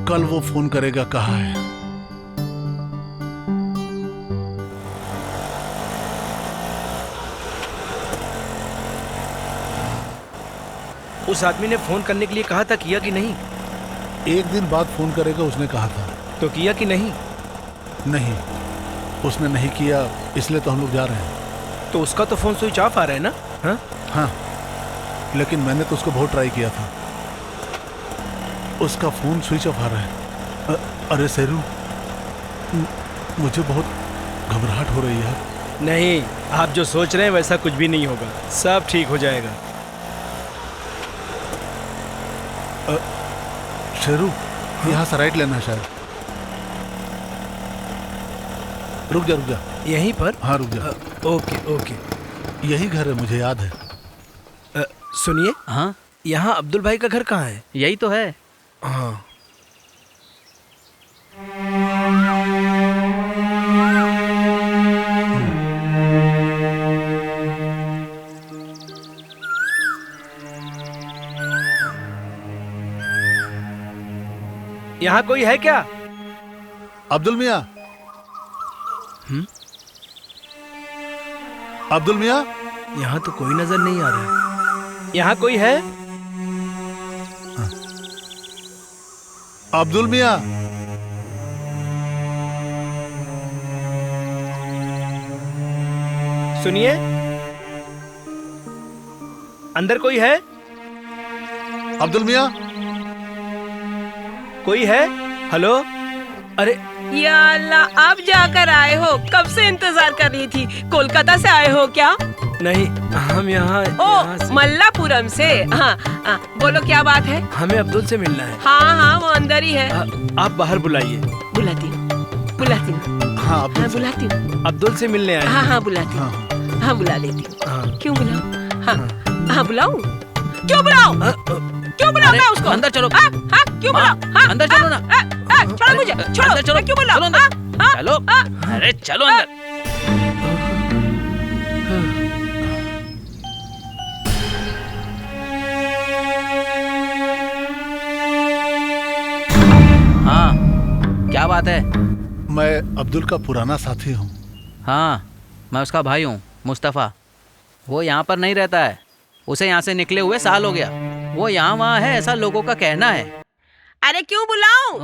कल वो फोन करेगा, कहा है? उस आदमी ने फोन करने के लिए कहा था, किया कि नहीं? 1 दिन बाद फोन करेगा उसने कहा था। तो किया कि नहीं? नहीं, उसने नहीं किया, इसलिए तो हम लोग जा रहे हैं। तो उसका तो फोन स्विच ऑफ आ रहा है ना? हाँ हाँ, लेकिन मैंने तो उसको बहुत ट्राई किया था। उसका फोन स्विच ऑफ आ रहा है। अरे शेरू, मुझे बहुत घबराहट हो रही है। नहीं, आप जो सोच रहे हैं वैसा कुछ भी नहीं होगा, सब ठीक हो जाएगा। शेरू, यहाँ से राइट लेना है शायद। रुक जा। यहीं पर? हाँ, रुक जा। ओके। यही घर है, मुझे याद है। सुनिए। हाँ, यहाँ अब्दुल भाई का घर कहाँ है? यही तो है। हाँ, यहाँ कोई है क्या? अब्दुल मियाँ। अब्दुल मियाँ, यहाँ तो कोई नजर नहीं आ रहा है। यहाँ कोई है? अब्दुल मियाँ। सुनिए, अंदर कोई है? अब्दुल मियाँ। कोई है? हेलो? अरे या अल्लाह, आप जाकर आए हो? कब से इंतजार कर रही थी। कोलकाता से आए हो क्या? नहीं, हम यहाँ ओ, मल्लापुरम से। हाँ, बोलो क्या बात है? हमें अब्दुल से मिलना है। हाँ, वो अंदर ही है। आप बाहर बुलाइए। बुलाती हूँ। हाँ, अब्दुल से। बुलाती हूँ। अब्दुल से मिलने आए। हाँ, बुलाती हूँ। हाँ, बुला लेती हूँ। क्यों बुलाऊं? हाँ, बुलाऊं? क्यों बुलाऊं? क्यों बुलाऊं मैं उसको? अंदर चलो। हाँ, क्यों बुलाऊं? अंदर चलो ना। छोड़ो मुझे, छोड़ो। अंदर चलो। क्यों बुलाऊं? चलो। अरे चलो अंदर। हाँ, क्या बात है? मैं अब्दुल का पुराना साथी हूँ। हाँ, मैं उसका भाई हूँ, मुस्तफ़ा। वो यहाँ पर नहीं रहता है। उसे यहाँ से निकले हुए साल हो गया। वो यहाँ वहाँ है, ऐसा लोगों का कहना है। अरे क्यों बुलाऊं?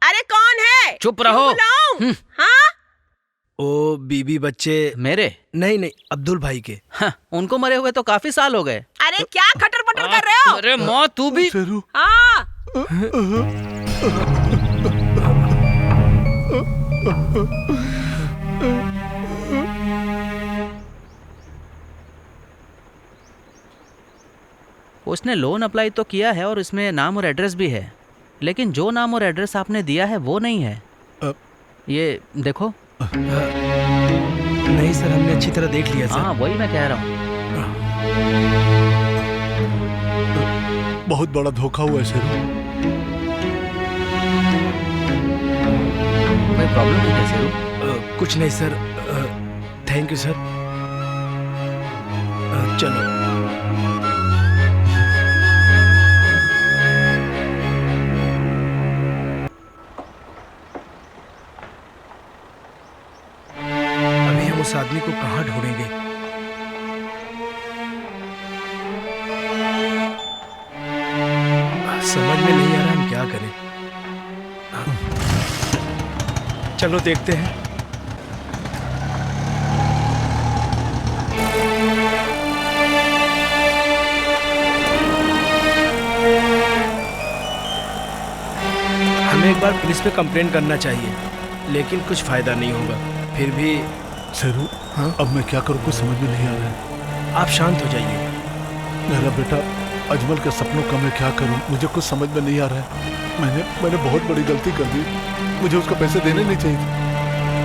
अरे कौन है? चुप रहो। क्यों बुलाऊं? हाँ? ओ बीबी बच्चे मेरे? नहीं नहीं, अब्दुल भाई के। हाँ, उनको मरे हुए तो काफी साल हो गए। अरे क्या खटर पटर कर रहे हो? अरे माँ तू भी। शेरू, हाँ उसने लोन अप्लाई तो किया है और इसमें नाम और एड्रेस भी है, लेकिन जो नाम और एड्रेस आपने दिया है वो नहीं है। ये देखो। नहीं सर, हमने अच्छी तरह देख लिया सर। हाँ वही मैं कह रहा हूँ। बहुत बड़ा धोखा हुआ है शेरू। कोई प्रॉब्लम है क्या शेरू? कुछ नहीं सर। Thank you sir. चलो। अभी हम उस आदमी को कहाँ ढूंढेंगे? समझ में नहीं आ रहा हम क्या करें। चलो देखते हैं। हमें एक बार पुलिस पे कंप्लेंट करना चाहिए, लेकिन कुछ फायदा नहीं होगा। फिर भी शेरू, हाँ? अब मैं क्या करूँ कुछ समझ में नहीं आ रहा है। आप शांत हो जाइए। मेरा बेटा अजमल के सपनों का मैं क्या करूं, मुझे कुछ समझ में नहीं आ रहा है। मैंने बहुत बड़ी गलती कर दी। मुझे उसका पैसे देने नहीं चाहिए थे।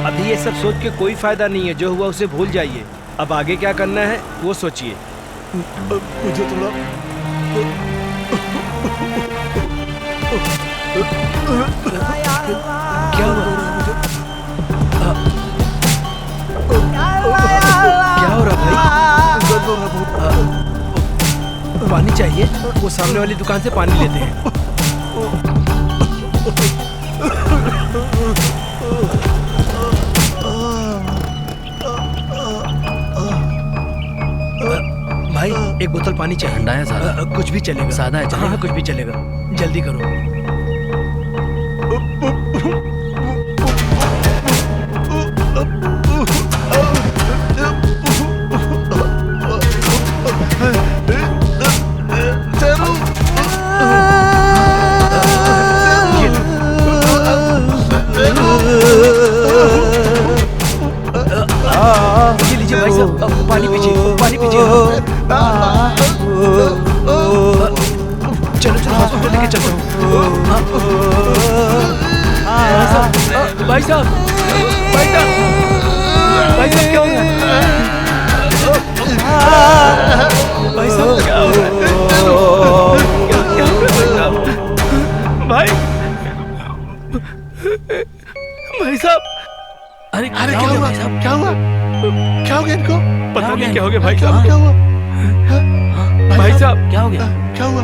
अभी ये सब सोच के कोई फायदा नहीं है। जो हुआ उसे भूल जाइए। अब आगे क्या करना है वो सोचिए। मुझे थोड़ा क्या हुआ? क्या हो रहा भाई? दर्द हो रहा बहुत। पानी चाहिए? वो सामने वाली दुकान से पानी लेते हैं। भाई एक बोतल पानी चाहिए। ठंडा है सादा? कुछ भी चलेगा। सादा है चलेगा? हाँ कुछ भी चलेगा। जल्दी करो। ये लीजिए भाई साहब, पानी पीजिए, पानी पीजिए। चलो चलो हॉस्पिटल लेके चलता हूँ। भाई साहब, भाई साहब, भाई साहब क्या हो गया? भाई साहब क्या हो रहा है? क्या हो रहा है भाई? भाई साहब, अरे अरे क्या हुआ? क्या हुआ? क्या हो गया इनको? पता नहीं क्या हो गया भाई साहब। क्या हुआ? भाई साहब क्या हो गया? क्या हुआ?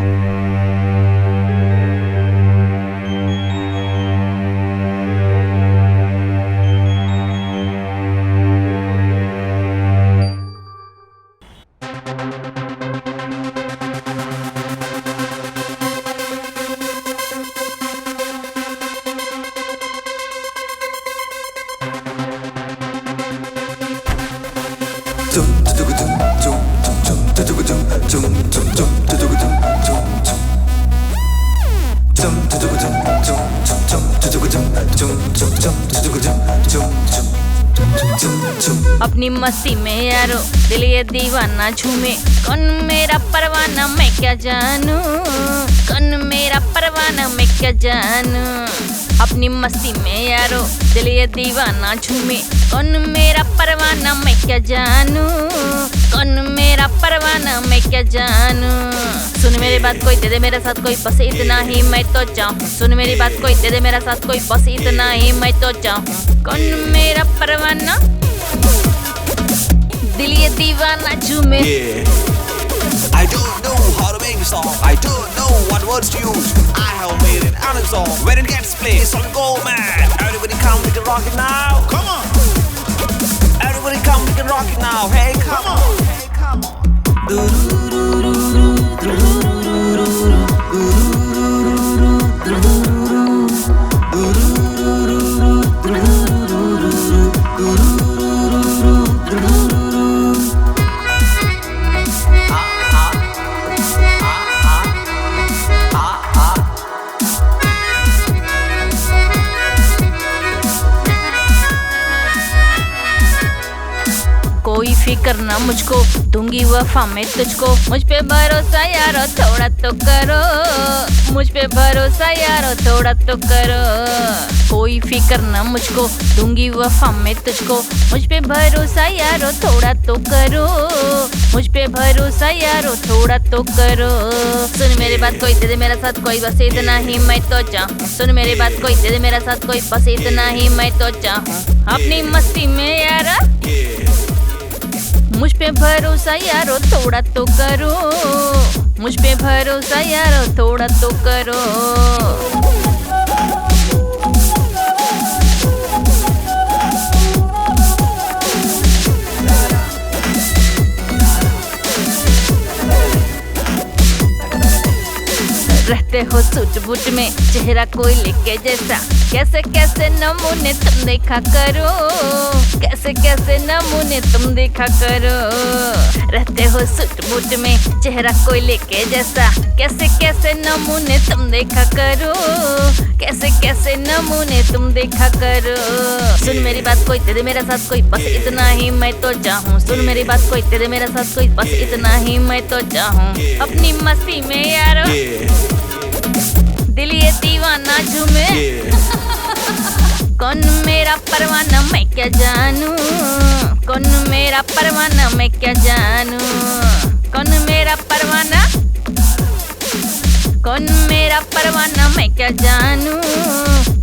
अपनी मस्ती में यारो दिल ये दीवाना झूमे। कौन मेरा परवाना मैं क्या जानू, कौन मेरा परवाना मैं क्या जानू। अपनी मस्ती में यारो दिल ये दीवाना झूमे। कौन मेरा परवाना मैं क्या जानू, कौन मेरा परवाना मैं क्या जानू। सुन मेरी बात कोई दे दे मेरे साथ कोई, बस इतना ही मैं तो चाहूँ। सुन मेरी बात कोई दे दे मेरे साथ कोई, बस इतना ही मैं तो चाहूँ। कौन मेरा परवाना दिल ये दीवाना झूमे। I don't know how to make a song. I don't know what words to use. I have made it on a song. When it gets played, it's on go mad. Everybody come, we can rock it now. Come on. Everybody come, we can rock it now. Hey, come on. Hey, come on. Guru करना मुझको, दूंगी वफा मैं तुझको। मुझ पे भरोसा यारो थोड़ा तो करो, मुझ पे भरोसा यारो थोड़ा तो करो। कोई फिक्र ना मुझको, दूंगी वफा मैं तुझको। मुझ पे भरोसा यारो थोड़ा तो करो, मुझ पे भरोसा यारो थोड़ा तो करो। सुन मेरी बात कोई दे दे मेरा साथ कोई, बस इतना ही मैं तो चाहूँ। सुन मेरी बात कोई दे दे मेरा साथ कोई, बस इतना ही मैं तो चाहूँ। अपनी मस्ती में यारा मुझ पे भरोसा यारो थोड़ा तो करो, मुझ पे भरोसा यारो थोड़ा तो करो। रहते हो सूट बूट में चेहरा कोई लेके जैसा, कैसे कैसे नमूने तुम देखा करो, कैसे कैसे नमूने तुम देखा करो। रहते हो सूट बूट में चेहरा कोई लेके जैसा, कैसे कैसे नमूने तुम देखा करो, कैसे कैसे नमूने तुम देखा करो। सुन मेरी बात कोई दे दे मेरा साथ कोई, बस इतना ही मैं तो चाहूँ। सुन मेरी बात कोई दे दे मेरा साथ कोई, बस इतना ही मैं तो चाहूँ। अपनी मस्ती में यारो दिल ये दीवाना झूमे, कौन मेरा परवाना मैं क्या जानूं, कौन मेरा परवाना मैं क्या जानूं। कौन मेरा परवाना, कौन मेरा परवाना मैं क्या जानूं,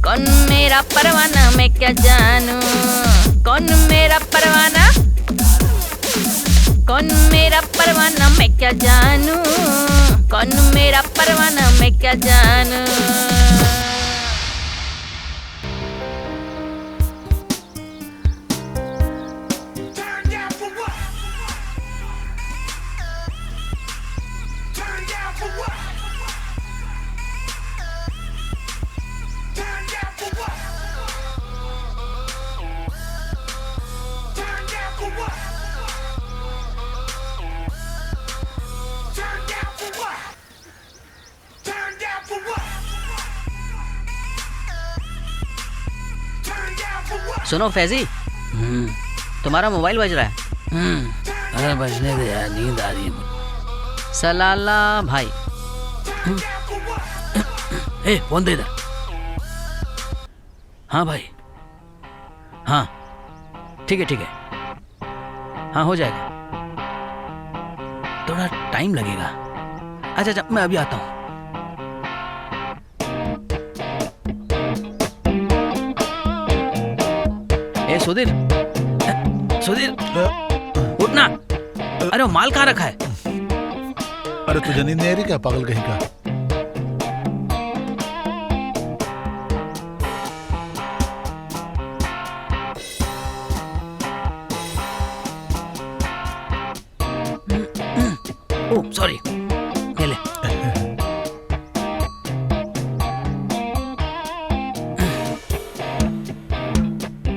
कौन मेरा परवाना मैं क्या जानूं। कौन मेरा परवाना, कौन मेरा परवाना मैं क्या जानूं, कौन मेरा परवाना मैं क्या जानूं। सुनो फैजी, तुम्हारा मोबाइल बज रहा है। अरे बजने दे यार, नींद आ रही है मुझे। सलाला भाई। ए फोन दे इधर। हाँ भाई, हाँ ठीक है ठीक है, हाँ हो जाएगा, थोड़ा टाइम लगेगा। अच्छा अच्छा मैं अभी आता हूँ। ए सुधीर, सुधीर उठना। अरे वो माल कहाँ रखा है? अरे तुझे नींद नहीं आ रही क्या पागल कहीं का? ओह सॉरी, ले ले।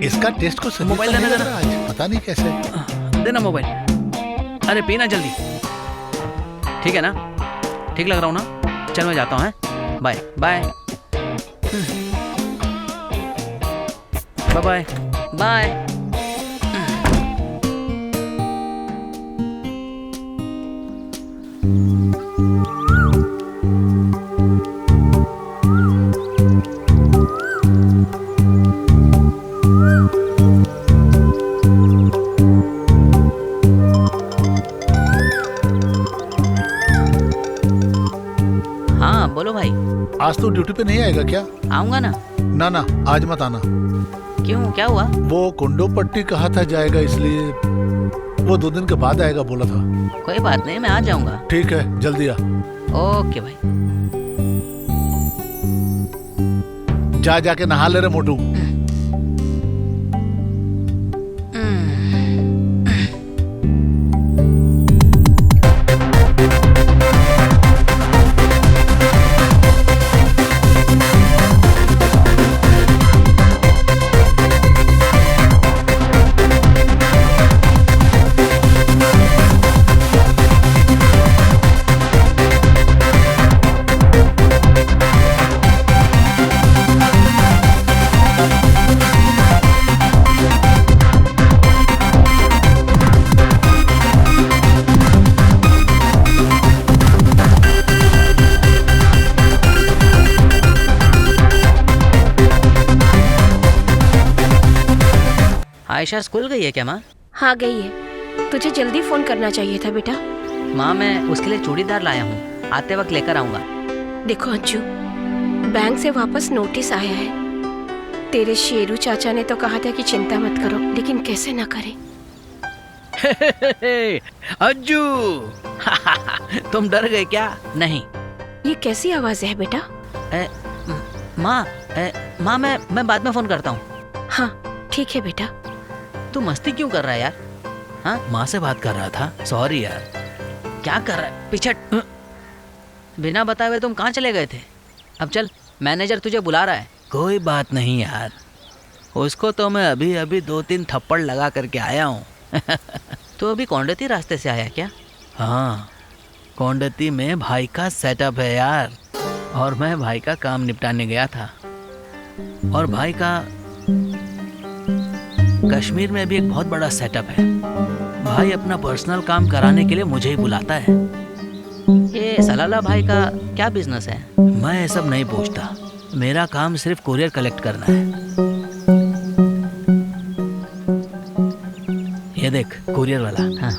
इसका टेस्ट को सही मोबाइल देना जरा। आज पता नहीं कैसे। देना मोबाइल। अरे पीना जल्दी। ठीक है ना? ठीक लग रहा हूँ ना? चल मैं जाता हूँ। Bye bye bye bye. बोलो भाई। आज तो ड्यूटी पे नहीं आएगा क्या? आऊंगा ना। ना ना आज मत आना। क्यों, क्या हुआ? वो कुंडो पट्टी कहा था जाएगा, इसलिए वो 2 दिन के बाद आएगा बोला था। कोई बात नहीं, मैं आ जाऊंगा। ठीक है जल्दी आ। ओके भाई। जाके नहा ले रे मोटू। आयशा स्कूल गई है क्या माँ? हाँ गई है। तुझे जल्दी फोन करना चाहिए था बेटा। माँ मैं उसके लिए चूड़ीदार लाया हूँ, आते वक्त लेकर आऊँगा। देखो अंजू, बैंक से वापस नोटिस आया है। तेरे शेरू चाचा ने तो कहा था कि चिंता मत करो, लेकिन कैसे ना करें। अज्जू तुम डर गए क्या? नहीं। ये कैसी आवाज है बेटा? माँ मैं बाद में फोन करता हूँ। हाँ ठीक है बेटा। तू मस्ती क्यों कर रहा है यार? हाँ माँ से बात कर रहा था, सॉरी यार। क्या कर रहा है? पीछे बिना बताए हुए तुम कहाँ चले गए थे? अब चल, मैनेजर तुझे बुला रहा है। कोई बात नहीं यार, उसको तो मैं अभी अभी 2-3 थप्पड़ लगा करके आया हूँ। तो अभी कौंडती रास्ते से आया क्या? हाँ, कौंडती में भाई का सेटअप है यार, और मैं भाई का काम निपटाने गया था। और भाई का कश्मीर में भी एक बहुत बड़ा सेटअप है। भाई अपना पर्सनल काम कराने के लिए मुझे ही बुलाता है। ये सलाला भाई का क्या बिजनेस है? मैं ये सब नहीं पूछता, मेरा काम सिर्फ कुरियर कलेक्ट करना है। ये देख कुरियर वाला। हाँ।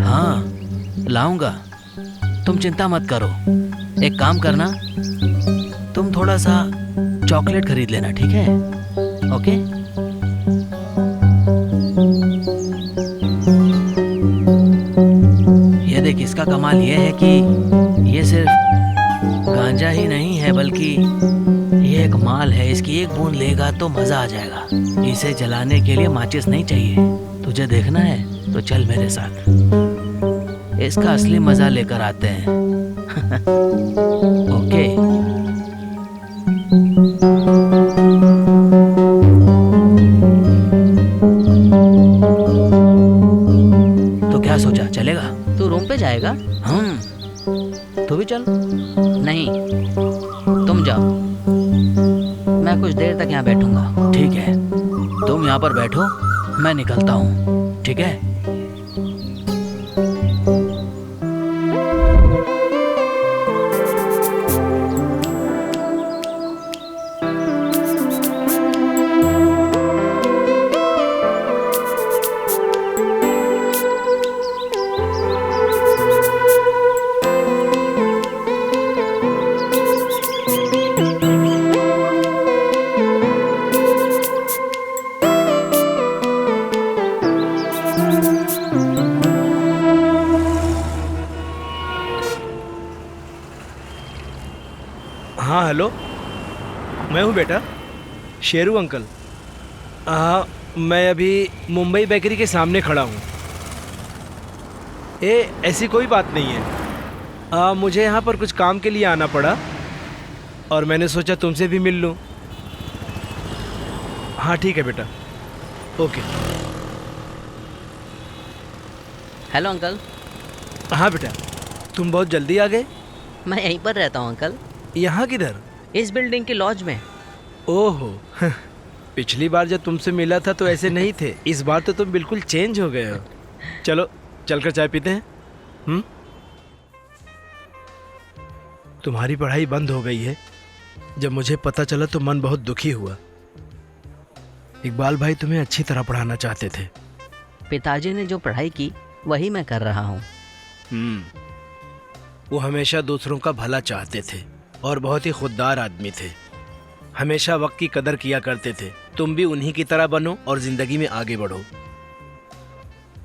हाँ लाऊंगा, तुम चिंता मत करो। एक काम करना, तुम थोड़ा सा चॉकलेट खरीद लेना, ठीक है? ओके? ये देख, इसका कमाल ये है कि ये सिर्फ गांजा ही नहीं है, बल्कि ये एक माल है। इसकी एक बूंद लेगा तो मजा आ जाएगा। इसे जलाने के लिए माचिस नहीं चाहिए। तुझे देखना है तो चल मेरे साथ, इसका असली मजा लेकर आते हैं। ओके? तो क्या सोचा, चलेगा? तू रूम पे जाएगा? तू भी चल। नहीं, तुम जाओ, मैं कुछ देर तक यहाँ बैठूंगा। ठीक है, तुम यहाँ पर बैठो, मैं निकलता हूँ, ठीक है? हाँ हेलो, मैं हूँ बेटा, शेरू अंकल। हाँ, मैं अभी मुंबई बेकरी के सामने खड़ा हूँ। ऐसी कोई बात नहीं है। मुझे यहाँ पर कुछ काम के लिए आना पड़ा और मैंने सोचा तुमसे भी मिल लूँ। हाँ ठीक है बेटा, ओके। Hello uncle. हाँ बेटा, तुम बहुत जल्दी आ गए। मैं यहीं पर रहता हूँ अंकल। यहाँ किधर? इस बिल्डिंग की लॉज में। ओहो, पिछली बार जब तुमसे मिला था तो ऐसे नहीं थे, इस बार तो तुम बिल्कुल चेंज हो गए हो। चलो चलकर चाय पीते हैं। तुम्हारी पढ़ाई बंद हो गई है। जब मुझे पता चला तो मन बहुत दुखी हुआ। इकबाल भाई तुम्हें अच्छी तरह पढ़ाना चाहते थे। पिताजी ने जो पढ़ाई की वही मैं कर रहा हूँ। वो हमेशा दूसरों का भला चाहते थे और बहुत ही खुददार आदमी थे। हमेशा वक्त की कदर किया करते थे। तुम भी उन्हीं की तरह बनो और जिंदगी में आगे बढ़ो।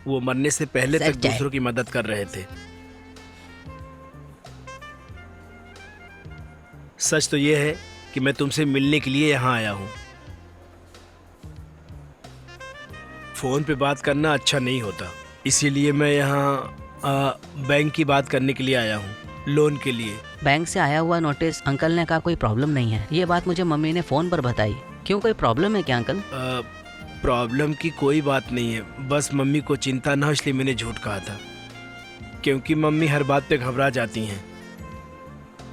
वो मरने से पहले तक दूसरों की मदद कर रहे थे। सच तो ये है कि मैं तुमसे मिलने के लिए यहाँ आया हूँ। फोन पे बात करना अच्छा नहीं होता, इसीलिए मैं यहाँ बैंक की बात करने के लिए आया हूँ, लोन के लिए। बैंक से आया हुआ नोटिस अंकल ने कहा कोई प्रॉब्लम नहीं है। ये बात मुझे मम्मी ने फोन पर बताई। क्यों, कोई प्रॉब्लम है क्या अंकल? प्रॉब्लम की कोई बात नहीं है, बस मम्मी को चिंता ना हो इसलिए मैंने झूठ कहा था, क्योंकि मम्मी हर बात पे घबरा जाती हैं।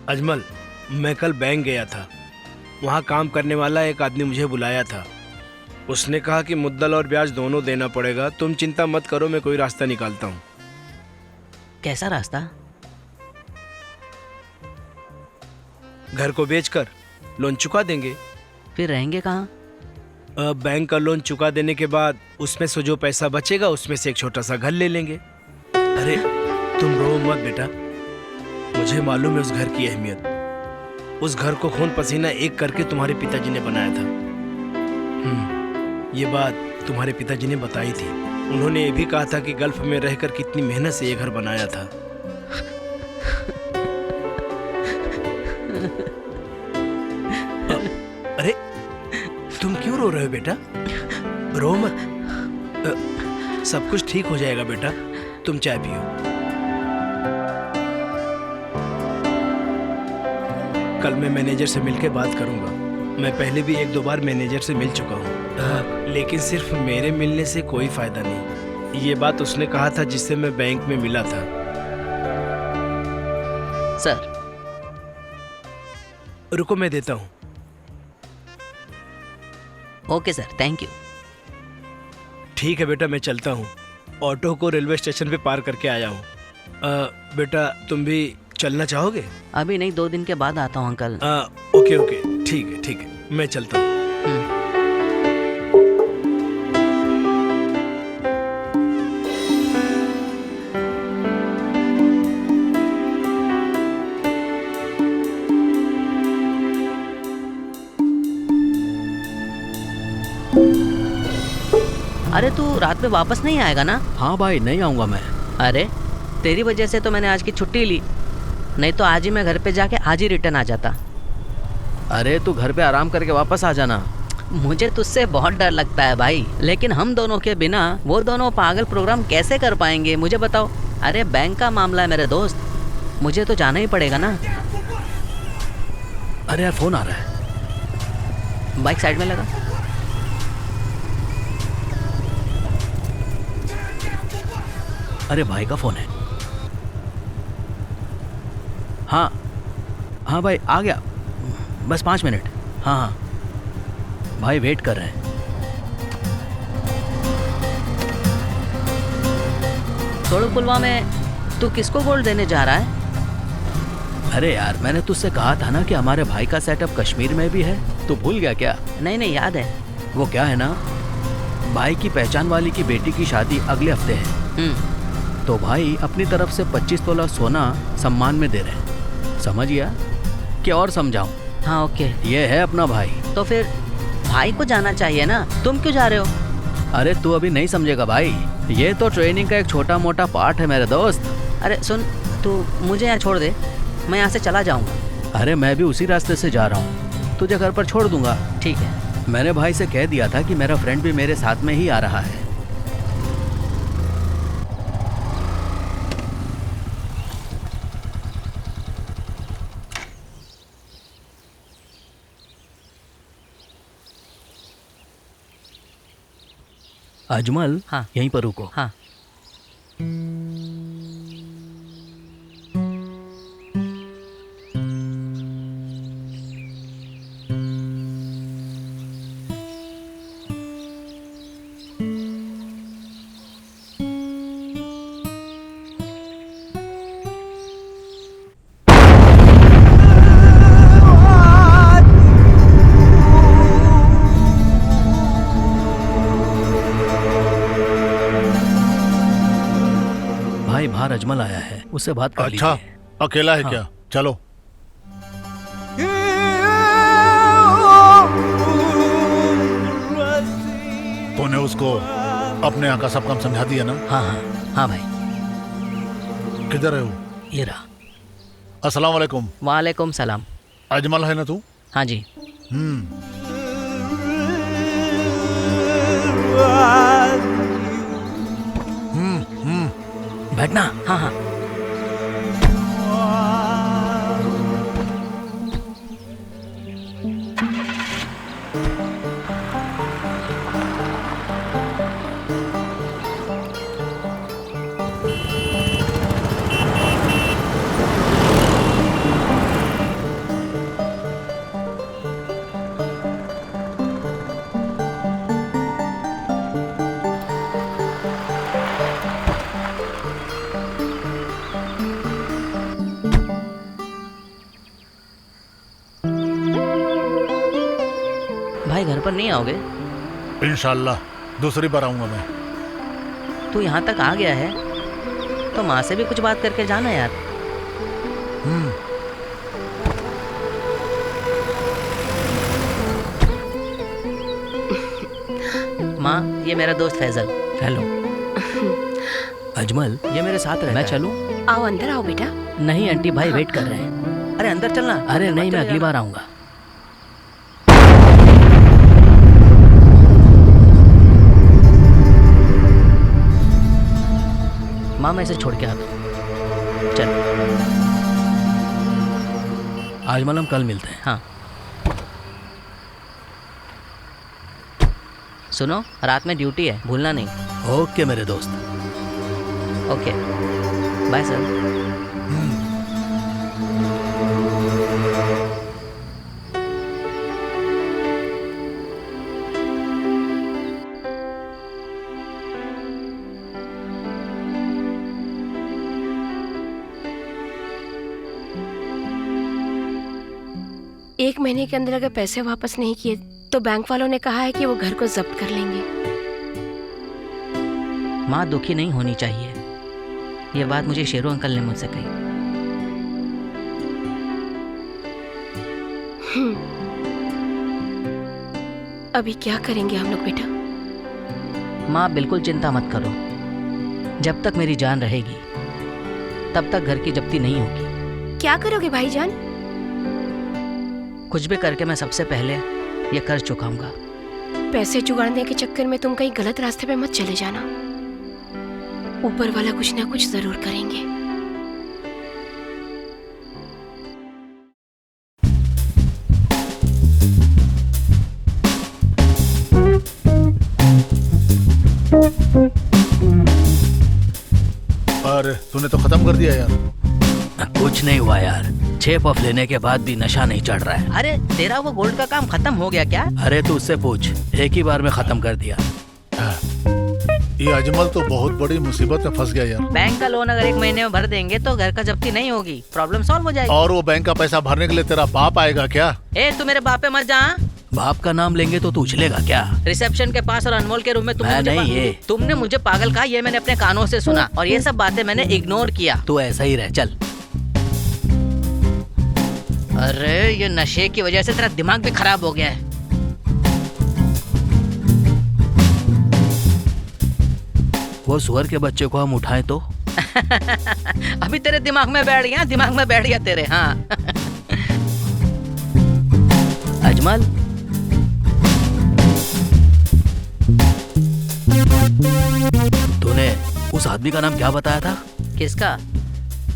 अजमल, मैं कल बैंक गया था। वहाँ काम करने वाला एक आदमी मुझे बुलाया था। उसने कहा कि मुद्दल और ब्याज दोनों देना पड़ेगा। तुम चिंता मत करो, मैं कोई रास्ता निकालता हूँ। कैसा रास्ता? घर को बेचकर लोन चुका देंगे। फिर रहेंगे कहाँ? बैंक का लोन चुका देने के बाद उसमें से जो पैसा बचेगा उसमें से एक छोटा सा घर ले लेंगे। अरे तुम रो मत बेटा, मुझे मालूम है उस घर की अहमियत। उस घर को खून पसीना एक करके तुम्हारे पिताजी ने बनाया था। ये बात तुम्हारे पिताजी ने बताई थी। उन्होंने ये भी कहा था कि गल्फ में रहकर कितनी मेहनत से ये घर बनाया था। अरे तुम क्यों रो रहे हो बेटा? रो मत, सब कुछ ठीक हो जाएगा बेटा। तुम चाय पियो। कल मैं मैनेजर से मिलकर बात करूंगा। मैं पहले भी 1-2 बार मैनेजर से मिल चुका हूँ, लेकिन सिर्फ मेरे मिलने से कोई फायदा नहीं। ये बात उसने कहा था जिससे मैं बैंक में मिला था। सर रुको मैं देता हूँ। Okay sir, thank you. ठीक है बेटा, मैं चलता हूँ। ऑटो को रेलवे स्टेशन पे पार करके आया हूँ। बेटा तुम भी चलना चाहोगे? अभी नहीं, 2 दिन के बाद आता हूँ अंकल। ओके ओके, ठीक है, मैं चलता हूँ। अरे तू रात में वापस नहीं आएगा ना? हाँ भाई, नहीं आऊँगा मैं। अरे तेरी वजह से तो मैंने आज की छुट्टी ली, नहीं तो आज ही मैं घर पे जाके आज ही रिटर्न आ जाता। अरे तू घर पे आराम करके वापस आ जाना। मुझे तुझसे बहुत डर लगता है भाई, लेकिन हम दोनों के बिना वो दोनों पागल प्रोग्राम कैसे कर पाएंगे मुझे बताओ। अरे बैंक का मामला है मेरे दोस्त, मुझे तो जाना ही पड़ेगा ना। अरे यार फोन आ रहा है। बाइक साइड में लगा। अरे भाई का फोन है। हाँ भाई आ गया, बस 5 मिनट। हाँ भाई वेट कर रहे हैं। तोड़ुपुलवा में तू किसको गोल्ड देने जा रहा है? अरे यार मैंने तुझसे कहा था ना कि हमारे भाई का सेटअप कश्मीर में भी है, तो भूल गया क्या? नहीं याद है। वो क्या है ना, भाई की पहचान वाली की बेटी की शादी अगले हफ्ते है। तो भाई अपनी तरफ से 25 तोला सोना सम्मान में दे रहे हैं। समझ गया? क्या और समझाऊं? हाँ ओके। ये है अपना भाई। तो फिर भाई को जाना चाहिए ना, तुम क्यों जा रहे हो? अरे तू अभी नहीं समझेगा भाई, ये तो ट्रेनिंग का एक छोटा मोटा पार्ट है मेरे दोस्त। अरे सुन, तू मुझे यहाँ छोड़ दे, मैं यहाँ से चला जाऊँगा। अरे मैं भी उसी रास्ते से जा रहा हूँ, तुझे घर पर छोड़ दूंगा। ठीक है। मैंने भाई से कह दिया था कि मेरा फ्रेंड भी मेरे साथ में ही आ रहा है। अजमल, हाँ यहीं पर रुको। हाँ। बाहर अजमल आया है, उससे बात कर अच्छा, लीजिए। अकेला है हाँ। क्या? चलो। तूने उसको अपने यहाँ का सब काम समझा दिया ना? हाँ भाई। किधर है वो? ये रहा। अस्सलाम वालेकुम। वालेकुम सलाम। अजमल है ना तू? हाँ जी। बैठना। हाँ। भाई घर पर नहीं आओगे? इंशाल्लाह दूसरी बार आऊंगा मैं। तू यहाँ तक आ गया है तो माँ से भी कुछ बात करके जाना यार। माँ, ये मेरा दोस्त फैजल। हेलो। अजमल, ये मेरे साथ रहता मैं है। चलूं? आओ अंदर आओ बेटा। नहीं आंटी, भाई वेट कर रहे हैं। अरे अंदर चलना। अरे नहीं, मैं अगली बार आऊंगा। माँ, मैं इसे छोड़ के आता हूँ। चल। अजमल, हम कल मिलते हैं। हाँ। सुनो, रात में ड्यूटी है, भूलना नहीं। ओके मेरे दोस्त। Okay, bye sir. एक महीने के अंदर अगर पैसे वापस नहीं किए तो बैंक वालों ने कहा है कि वो घर को जब्त कर लेंगे। माँ दुखी नहीं होनी चाहिए, ये बात मुझे शेरू अंकल ने मुझसे कही। अभी क्या करेंगे हम लोग बेटा? माँ बिल्कुल चिंता मत करो, जब तक मेरी जान रहेगी तब तक घर की जब्ती नहीं होगी। क्या करोगे भाईजान? कुछ भी करके मैं सबसे पहले ये कर्ज चुकाऊंगा। पैसे जुगाड़ने के चक्कर में तुम कहीं गलत रास्ते पे मत चले जाना। ऊपर वाला कुछ ना कुछ जरूर करेंगे। अरे तूने तो खत्म कर दिया यार। कुछ नहीं हुआ यार, 6 पफ लेने के बाद भी नशा नहीं चढ़ रहा है। अरे तेरा वो गोल्ड का काम खत्म हो गया क्या? अरे तू उससे पूछ, एक ही बार में खत्म कर दिया। ये अजमल तो बहुत बड़ी मुसीबत में फंस गया यार। बैंक का लोन अगर 1 महीने में भर देंगे तो घर का जब्ती नहीं होगी, प्रॉब्लम सॉल्व हो जाएगी। और वो बैंक का पैसा भरने के लिए तेरा बाप आएगा क्या? ए तू मेरे बाप पे मत जा। बाप का नाम लेंगे तो तू उछलेगा क्या? रिसेप्शन के पास और अनमोल के रूम में मैं नहीं, ये तुमने मुझे पागल कहा, ये मैंने अपने कानों से सुना और ये सब बातें मैंने इग्नोर किया। तू ऐसा ही रह, चल। अरे ये नशे की वजह से तेरा दिमाग भी खराब हो गया है। वो सुअर के बच्चे को हम उठाएं तो? अभी तेरे दिमाग में बैठ गया, दिमाग में बैठ गया तेरे। हाँ। अजमल, तूने उस आदमी का नाम क्या बताया था? किसका?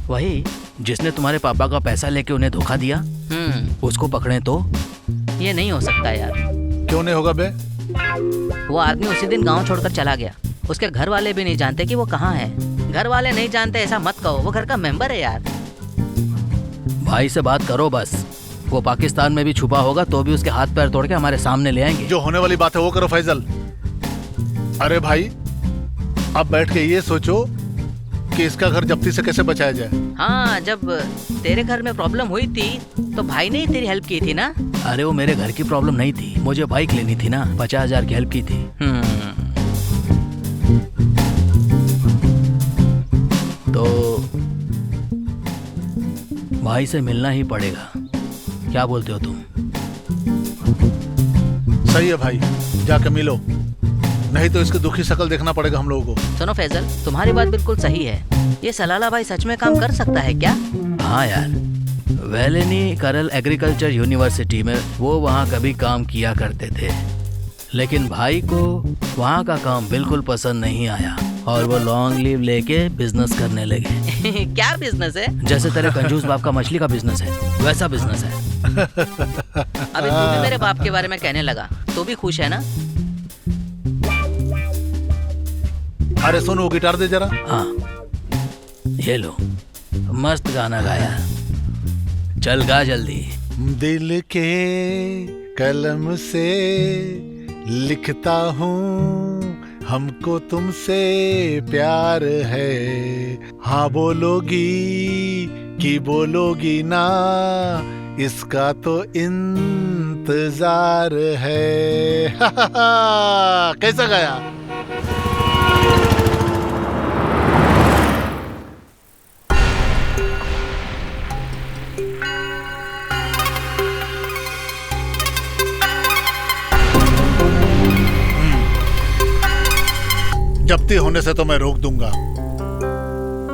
वही जिसने तुम्हारे पापा का पैसा लेके उन्हें धोखा दिया। उसको पकड़े तो? ये नहीं हो सकता यार। क्यों नहीं होगा बे? वो आदमी उसी दिन गांव छोड़कर चला गया, उसके घर वाले भी नहीं जानते कि वो कहाँ है। घर वाले नहीं जानते ऐसा मत कहो, वो घर का मेंबर है यार। भाई से बात करो बस, वो पाकिस्तान में भी छुपा होगा तो भी उसके हाथ पैर तोड़ के हमारे सामने ले आएंगे। जो होने वाली बात है वो करो फैजल। अरे भाई अब बैठ के ये सोचो कि इसका घर जब्ती से कैसे बचाया जाए। हाँ, जब तेरे घर में प्रॉब्लम हुई थी तो भाई ने ही तेरी हेल्प की थी ना। अरे वो मेरे घर की प्रॉब्लम नहीं थी, मुझे बाइक लेनी थी ना, 50,000 की हेल्प की थी। तो भाई से मिलना ही पड़ेगा, क्या बोलते हो तुम? सही है भाई, जाके मिलो, नहीं तो इसकी दुखी शक्ल देखना पड़ेगा हम लोगों को। सुनो फैजल, तुम्हारी बात बिल्कुल सही है। ये सलाला भाई सच में काम कर सकता है क्या? हाँ यार, वेलेनी करल एग्रीकल्चर यूनिवर्सिटी में वो वहाँ कभी काम किया करते थे, लेकिन भाई को वहाँ का काम बिल्कुल पसंद नहीं आया और वो लॉन्ग लीव लेके बिजनेस करने लगे। क्या बिजनेस है? जैसे तेरे कंजूस बाप का मछली का बिजनेस है, वैसा बिजनेस है। अभी तू भी मेरे बाप के बारे में कहने लगा, तू भी खुश है ना? अरे सुन, वो गिटार दे जरा। हाँ ये लो, मस्त गाना गाया, चल गा जल्दी। दिल के कलम से लिखता हूँ, हमको तुमसे प्यार है। हाँ बोलोगी कि बोलोगी ना, इसका तो इंतजार है। कैसा गया? जब्ती होने से तो मैं रोक दूंगा,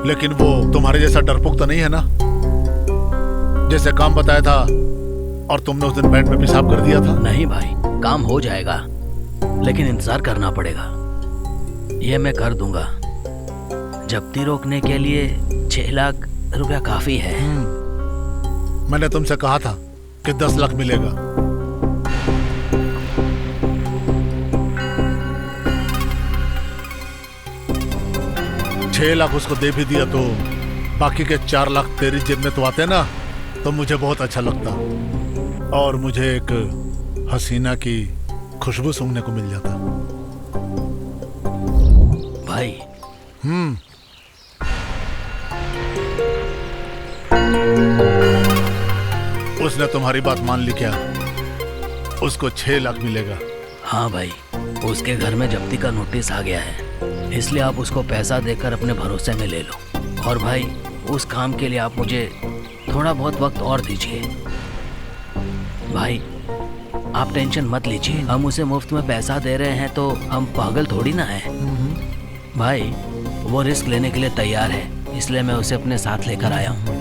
लेकिन वो तुम्हारे जैसा डरपोक तो नहीं है ना, जैसे काम बताया था और तुमने उस दिन बैंक में पेशाब कर दिया था। नहीं भाई, काम हो जाएगा, लेकिन इंतजार करना पड़ेगा। ये मैं कर दूंगा। जब्ती रोकने के लिए 6 लाख रुपया काफी है। मैंने तुमसे कहा था कि 10 लाख मिलेगा। लाख उसको दे भी दिया तो बाकी के 4 लाख तेरी जेब में तो आते ना, तो मुझे बहुत अच्छा लगता और मुझे एक हसीना की खुशबू सूंघने को मिल जाता। भाई उसने तुम्हारी बात मान ली क्या? उसको 6 लाख मिलेगा। हाँ भाई, उसके घर में जब्ती का नोटिस आ गया है, इसलिए आप उसको पैसा देकर अपने भरोसे में ले लो। और भाई, उस काम के लिए आप मुझे थोड़ा बहुत वक्त और दीजिए। भाई, आप टेंशन मत लीजिए, हम उसे मुफ्त में पैसा दे रहे हैं तो हम पागल थोड़ी ना हैं। भाई, वो रिस्क लेने के लिए तैयार है, इसलिए मैं उसे अपने साथ लेकर आया हूँ।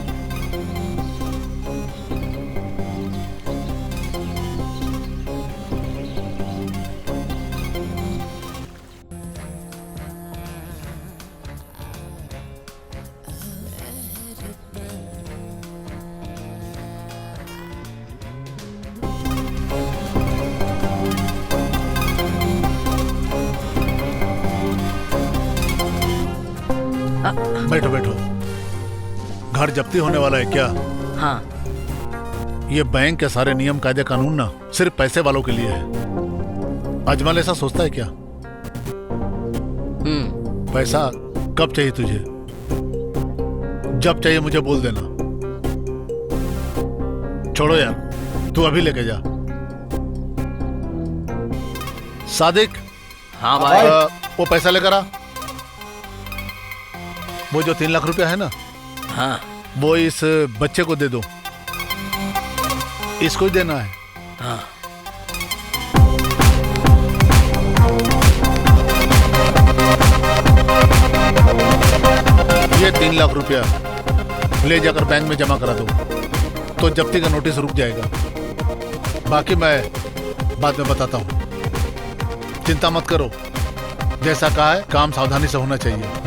बैठो बैठो। घर जब्ती होने वाला है क्या? हाँ। ये बैंक के सारे नियम कायदे कानून ना सिर्फ पैसे वालों के लिए है। अजमल ऐसा सोचता है क्या? पैसा कब चाहिए तुझे? जब चाहिए मुझे बोल देना। छोड़ो यार, तू अभी लेके जा। सादिक। हाँ भाई। वो पैसा लेकर आ। वो जो 3 लाख रुपया है ना, हाँ, वो इस बच्चे को दे दो। इसको ही देना है। हाँ। ये 3 लाख रुपया ले जाकर बैंक में जमा करा दो, तो जब्ती का नोटिस रुक जाएगा। बाकी मैं बाद में बताता हूँ, चिंता मत करो। जैसा कहा है, काम सावधानी से होना चाहिए।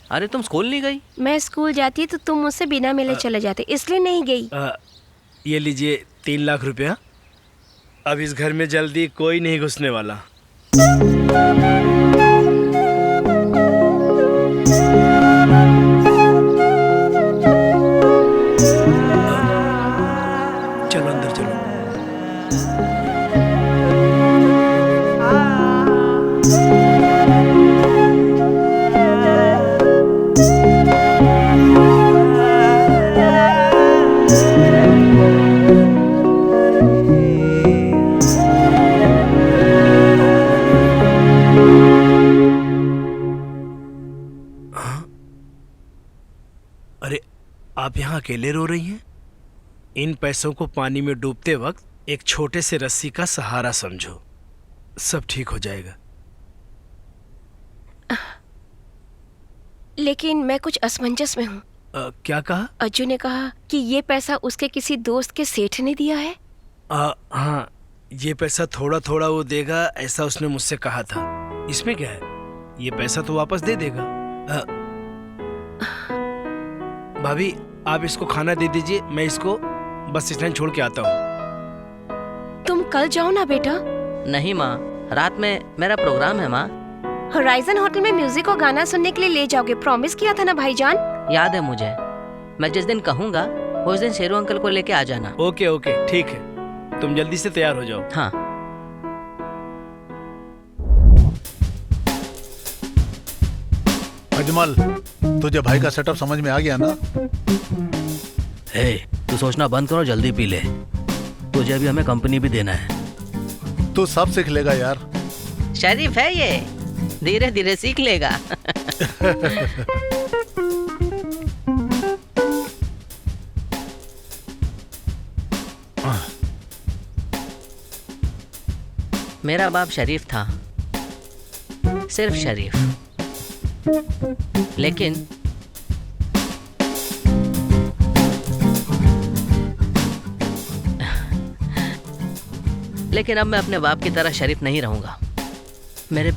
अरे तुम स्कूल नहीं गई? मैं स्कूल जाती तो तुम मुझसे बिना मिले चले जाते, इसलिए नहीं गई। ये लीजिए 3 लाख रुपया। अब इस घर में जल्दी कोई नहीं घुसने वाला। चलो अंदर चलो। अरे, आप यहाँ अकेले रो रही हैं? इन पैसों को पानी में डूबते वक्त एक छोटे से रस्सी का सहारा समझो, सब ठीक हो जाएगा। लेकिन मैं कुछ असमंजस में हूँ। क्या कहा? अज्जू ने कहा कि ये पैसा उसके किसी दोस्त के सेठ ने दिया है। हाँ, ये पैसा थोड़ा थोड़ा वो देगा, ऐसा उसने मुझसे कहा था। इसमें क्या है, ये पैसा तो वापस दे देगा। भाभी, आप इसको खाना दे दीजिए, मैं इसको बस स्टैंड छोड़ के आता हूँ। तुम कल जाओ ना बेटा। नहीं माँ, रात में मेरा प्रोग्राम है माँ। होराइजन होटल में म्यूजिक और गाना सुनने के लिए ले जाओगे, प्रॉमिस किया था ना भाईजान। याद है मुझे, मैं जिस दिन कहूँगा उस दिन शेरू अंकल को लेके आ जाना। ओके ओके ठीक है, तुम जल्दी से तैयार हो जाओ। हाँ। अजमल, तुझे भाई का सेटअप समझ में आ गया ना? हे, तू सोचना बंद करो, जल्दी पी ले। तुझे अभी हमें कंपनी भी देना है। तू सब सीख लेगा यार। शरीफ है ये, धीरे धीरे सीख लेगा। मेरा बाप शरीफ था, सिर्फ शरीफ। लेकिन अब मैं अपने बाप की तरह शरीफ नहीं रहूंगा। मेरे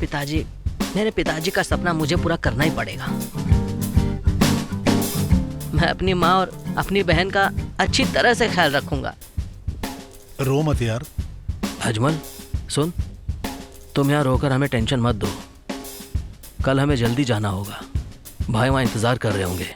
पिताजी का सपना मुझे पूरा करना ही पड़ेगा। मैं अपनी माँ और अपनी बहन का अच्छी तरह से ख्याल रखूंगा। रो मत यार। अजमल सुन, तुम यहाँ रोकर हमें टेंशन मत दो। कल हमें जल्दी जाना होगा, भाई वहाँ इंतजार कर रहे होंगे।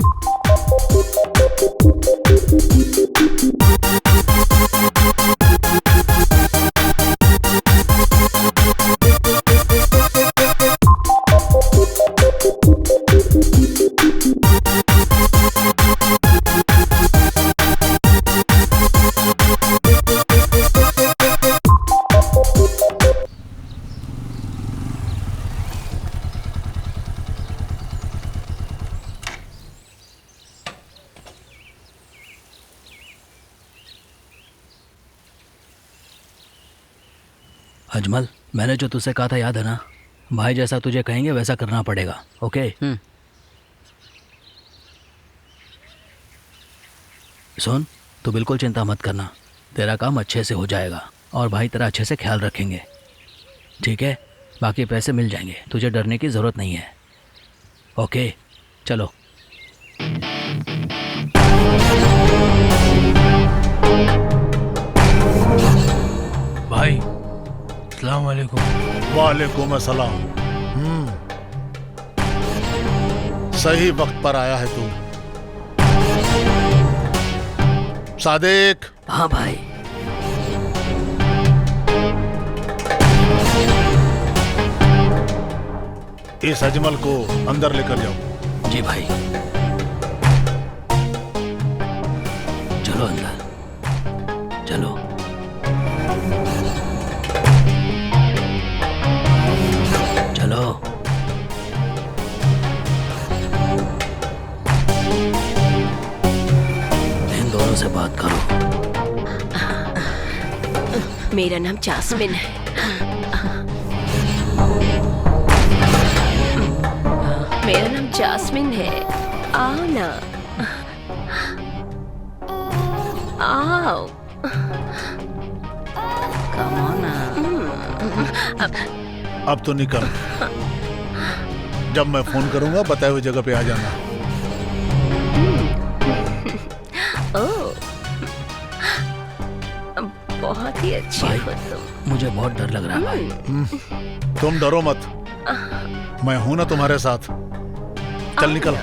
अजमल, मैंने जो तुझसे कहा था याद है ना? भाई जैसा तुझे कहेंगे वैसा करना पड़ेगा। ओके? सुन, तू बिल्कुल चिंता मत करना, तेरा काम अच्छे से हो जाएगा और भाई तेरा अच्छे से ख्याल रखेंगे, ठीक है? बाकी पैसे मिल जाएंगे, तुझे डरने की ज़रूरत नहीं है। ओके, चलो। भाई अस्सलाम वालेकुम। वालेकुम अस्सलाम। सही वक्त पर आया है तू। सादिक। हाँ भाई। इस अजमल को अंदर लेकर जाओ। जी भाई। चलो अंदर, चलो। चलो। इन दोनों से बात करो। मेरा नाम जास्मिन है। मेरा नाम जास्मिन है। आओ ना, आओ। Come on now. अब तो निकल। जब मैं फोन करूंगा बताए हुए जगह पे आ जाना। ओह, बहुत ही अच्छी हो तुम। मुझे बहुत डर लग रहा है भाई। तुम डरो मत, मैं हूं ना तुम्हारे साथ। चल निकल।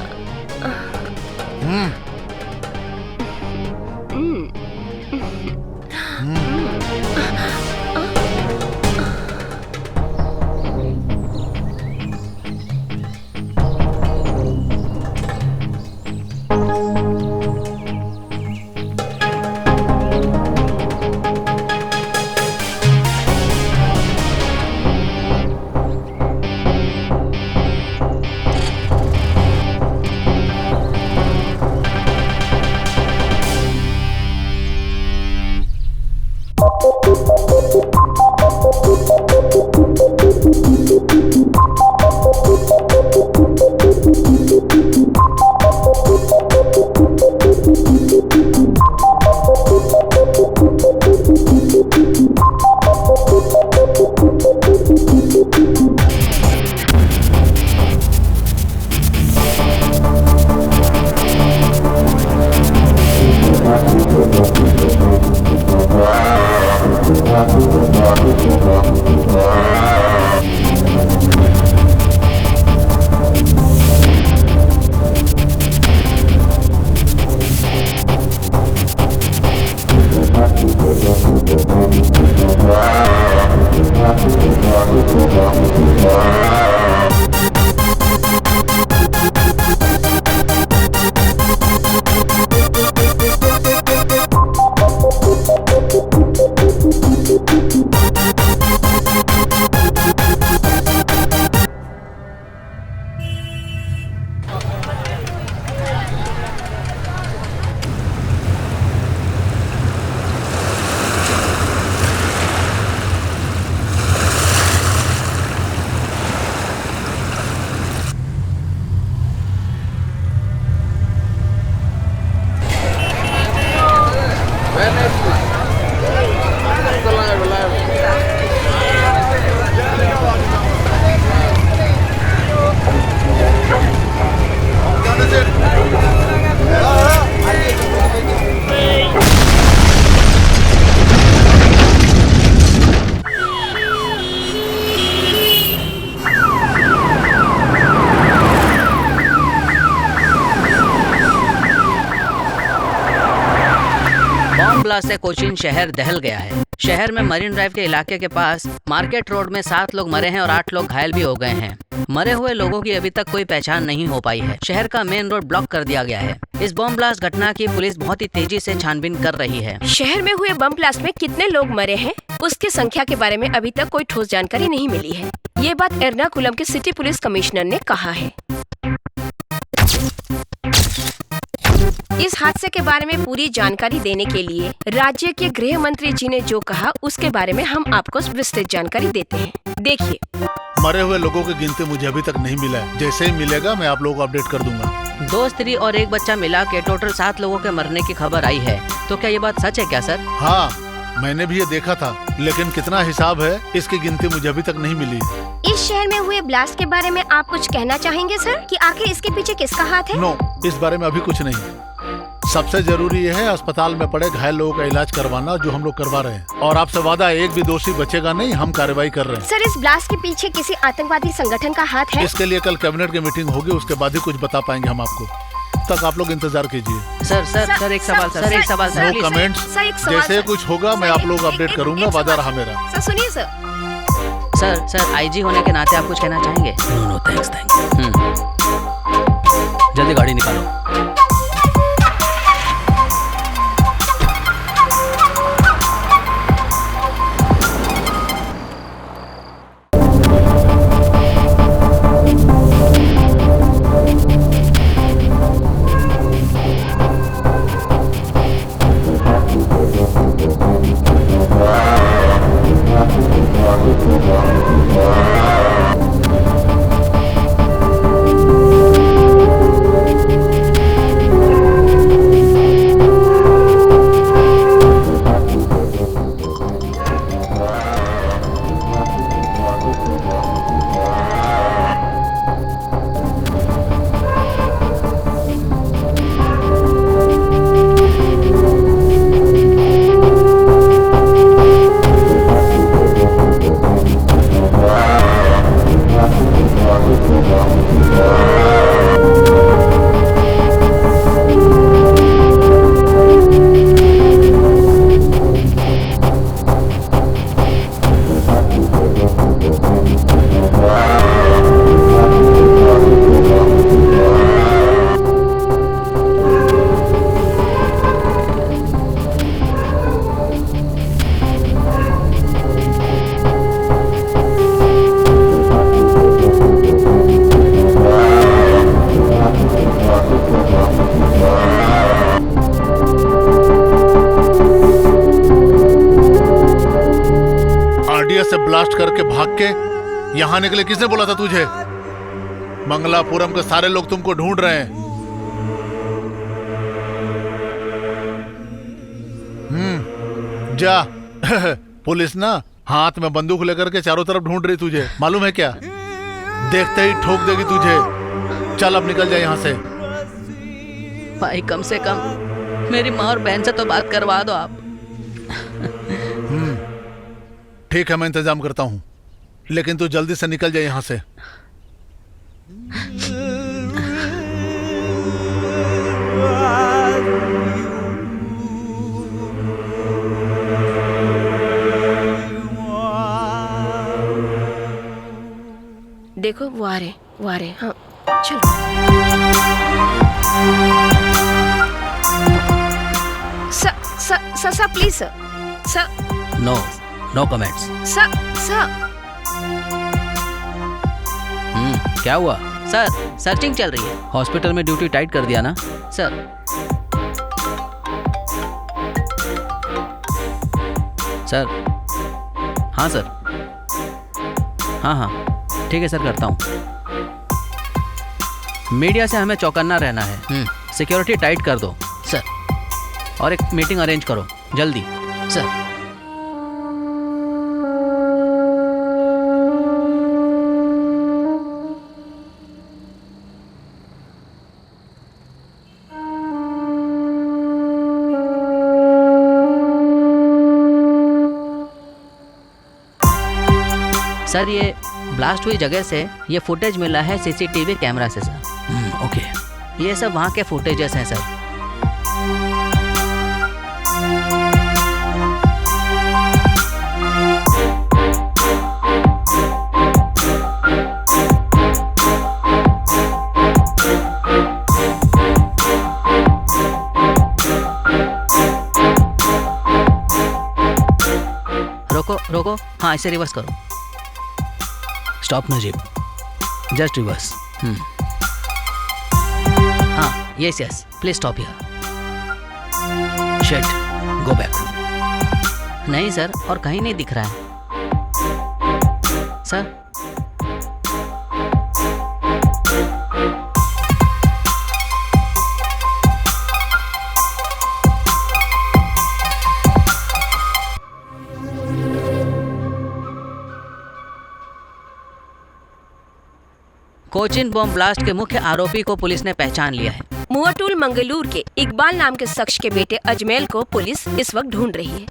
बम ब्लास्ट से कोचीन शहर दहल गया है। शहर में मरीन ड्राइव के इलाके के पास मार्केट रोड में 7 लोग मरे हैं और 8 लोग घायल भी हो गए हैं। मरे हुए लोगों की अभी तक कोई पहचान नहीं हो पाई है। शहर का मेन रोड ब्लॉक कर दिया गया है। इस बम ब्लास्ट घटना की पुलिस बहुत ही तेजी से छानबीन कर रही है। शहर में हुए बम ब्लास्ट में कितने लोग मरे हैं उसकी संख्या के बारे में अभी तक कोई ठोस जानकारी नहीं मिली है। ये बात एर्नाकुलम के सिटी पुलिस कमिश्नर ने कहा है। इस हादसे के बारे में पूरी जानकारी देने के लिए राज्य के गृह मंत्री जी ने जो कहा उसके बारे में हम आपको विस्तृत जानकारी देते हैं। देखिए, मरे हुए लोगों की गिनती मुझे अभी तक नहीं मिला है। जैसे ही मिलेगा मैं आप लोगों को अपडेट कर दूंगा। 2 स्त्री और 1 बच्चा मिला के टोटल 7 लोगों के मरने की खबर आई है। तो क्या ये बात सच है क्या सर? हाँ, मैंने भी ये देखा था, लेकिन कितना हिसाब है इसकी गिनती मुझे अभी तक नहीं मिली। इस शहर में हुए ब्लास्ट के बारे में आप कुछ कहना चाहेंगे सर कि आखिर इसके पीछे किसका हाथ है? नो, इस बारे में अभी कुछ नहीं। सबसे जरूरी यह है अस्पताल में पड़े घायल लोगों का इलाज करवाना, जो हम लोग करवा रहे हैं। और आपसे वादा है, एक भी दोषी बचेगा नहीं। हम कार्रवाई कर रहे हैं। सर, इस ब्लास्ट के पीछे किसी आतंकवादी संगठन का हाथ है? इसके लिए कल कैबिनेट की मीटिंग होगी, उसके बाद ही कुछ बता पाएंगे हम आपको। तक आप लोग इंतजार कीजिए। सर एक सवाल सर। No comments. जैसे कुछ होगा मैं आप लोग अपडेट करूंगा। वादा रहा मेरा। सर सुनिए सर आईजी होने के नाते आप कुछ कहना चाहेंगे? No thanks. जल्दी गाड़ी निकालो। से ब्लास्ट करके भाग के यहाँ निकले। किसने बोला था तुझे? मंगलापुरम के सारे लोग तुमको ढूंढ रहे हैं। जा। पुलिस ना हाथ में बंदूक लेकर के चारों तरफ ढूंढ रही तुझे, मालूम है क्या? देखते ही ठोक देगी तुझे। चल अब निकल जाए यहाँ से। भाई कम से कम मेरी माँ और बहन से तो बात करवा दो आप। ठीक है, मैं इंतजाम करता हूँ, लेकिन तू जल्दी से निकल जाए यहाँ से। देखो वो आ रहे। हाँ चलो। Sir please sir. No comments. Sir क्या हुआ? सर सर्चिंग चल रही है। हॉस्पिटल में ड्यूटी टाइट कर दिया ना सर? सर हाँ सर, हाँ ठीक है सर, करता हूँ। मीडिया से हमें चौकन्ना रहना है। सिक्योरिटी टाइट कर दो सर, और एक मीटिंग अरेंज करो जल्दी सर। सर ये ब्लास्ट हुई जगह से ये फुटेज मिला है सीसीटीवी कैमरा से सर। ओके, ये सब वहाँ के फुटेजेस हैं सर। ठोको। हाँ, इसे रिवर्स करो। Stop Najeeb, just reverse. हाँ, yes yes, please stop here. Shit, go back. नहीं सर, और कहीं नहीं दिख रहा है सर। कोचिन बम ब्लास्ट के मुख्य आरोपी को पुलिस ने पहचान लिया है। मुआटूल मंगलूर के इकबाल नाम के शख्स के बेटे अजमेल को पुलिस इस वक्त ढूंढ रही है।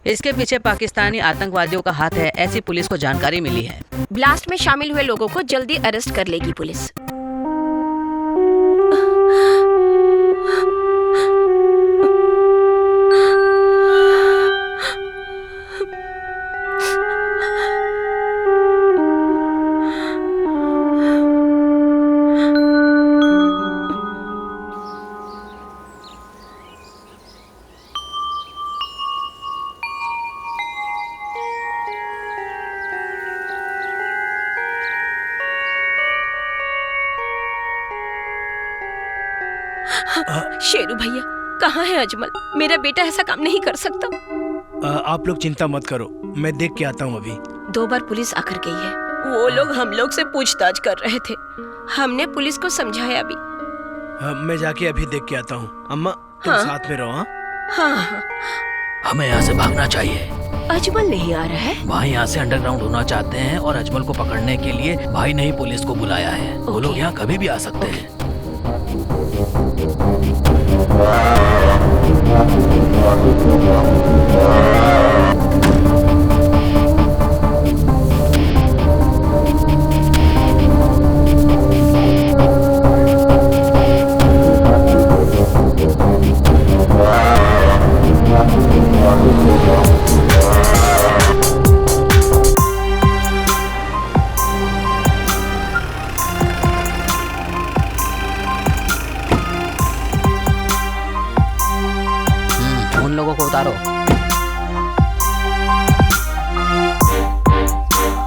इसके पीछे पाकिस्तानी आतंकवादियों का हाथ है, ऐसी पुलिस को जानकारी मिली है। ब्लास्ट में शामिल हुए लोगों को जल्दी अरेस्ट कर लेगी पुलिस। शेरू भैया, कहाँ है अजमल? मेरा बेटा ऐसा काम नहीं कर सकता। आप लोग चिंता मत करो, मैं देख के आता हूँ अभी। 2 बार पुलिस आकर गई है। वो लोग हम लोग से पूछताछ कर रहे थे। हमने पुलिस को समझाया भी। मैं जाके अभी देख के आता हूँ। अम्मा, तुम साथ में रहो। हाँ, हमें यहाँ से भागना चाहिए। अजमल नहीं आ रहा है। भाई यहाँ से अंडरग्राउंड होना चाहते हैं और अजमल को पकड़ने के लिए भाई ने ही पुलिस को बुलाया है। वो लोग यहाँ कभी भी आ सकते हैं। उन लोगों को उतारो।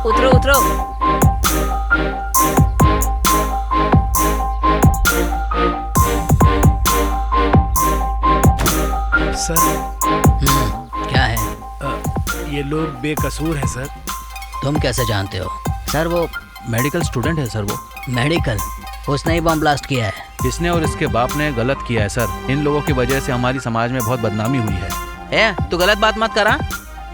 उतरो उतरो। सर, क्या है? ये लोग बेकसूर हैं सर। तुम कैसे जानते हो? सर वो मेडिकल स्टूडेंट है सर। वो मेडिकल, उसने ही बम ब्लास्ट किया है। इसने और इसके बाप ने गलत किया है सर। इन लोगों की वजह से हमारी समाज में बहुत बदनामी हुई है। तू गलत बात मत करा।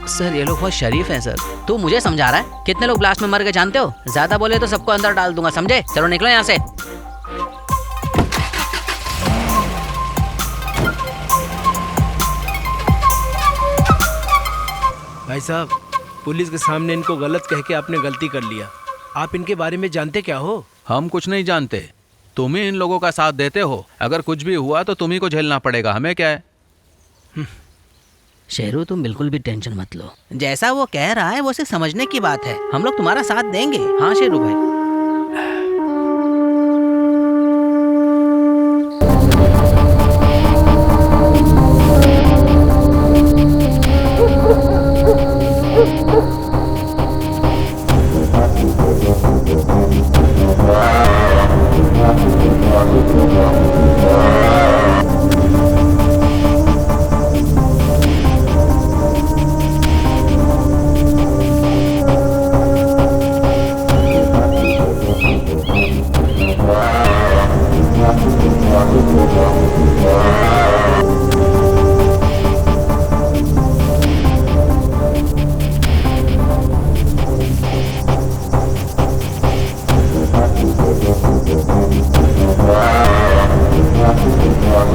सर ये लोग बहुत शरीफ हैं सर। तू मुझे समझा रहा है? कितने लोग ब्लास्ट में मर गए जानते हो? ज्यादा बोले तो सबको अंदर डाल दूंगा, समझे? चलो निकलो यहाँ से। भाई साहब, पुलिस के सामने इनको गलत कह के आपने गलती कर लिया। आप इनके बारे में जानते क्या हो? हम कुछ नहीं जानते, तुम ही इन लोगों का साथ देते हो। अगर कुछ भी हुआ तो तुम ही को झेलना पड़ेगा, हमें क्या है। शेरू तुम बिल्कुल भी टेंशन मत लो। जैसा वो कह रहा है वो सिर्फ समझने की बात है। हम लोग तुम्हारा साथ देंगे। हाँ शेरू भाई।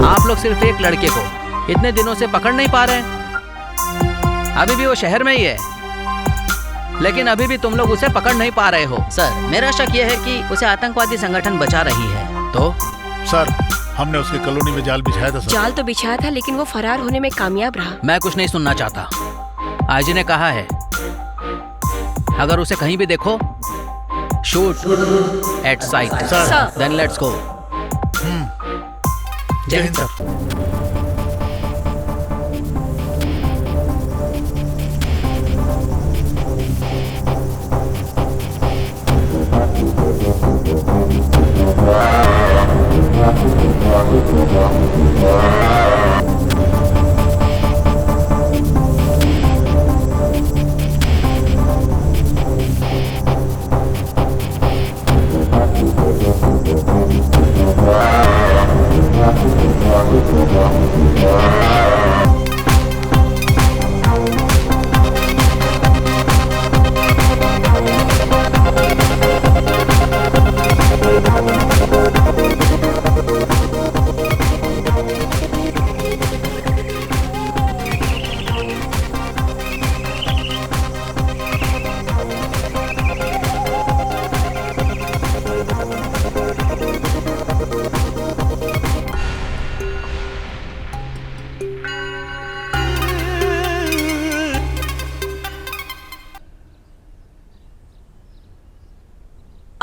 आप लोग सिर्फ एक लड़के को इतने दिनों से पकड़ नहीं पा रहे हैं। अभी भी वो शहर में ही है, लेकिन अभी भी तुम लोग उसे पकड़ नहीं पा रहे हो। सर मेरा शक यह है कि उसे आतंकवादी संगठन बचा रही है। तो सर हमने उसके कॉलोनी में जाल बिछाया था सर। जाल तो बिछाया था, लेकिन वो फरार होने में कामयाब रहा। मैं कुछ नहीं सुनना चाहता। आईजी ने कहा है अगर उसे कहीं भी देखो shoot at sight. Then let's go. जय हिंद सर।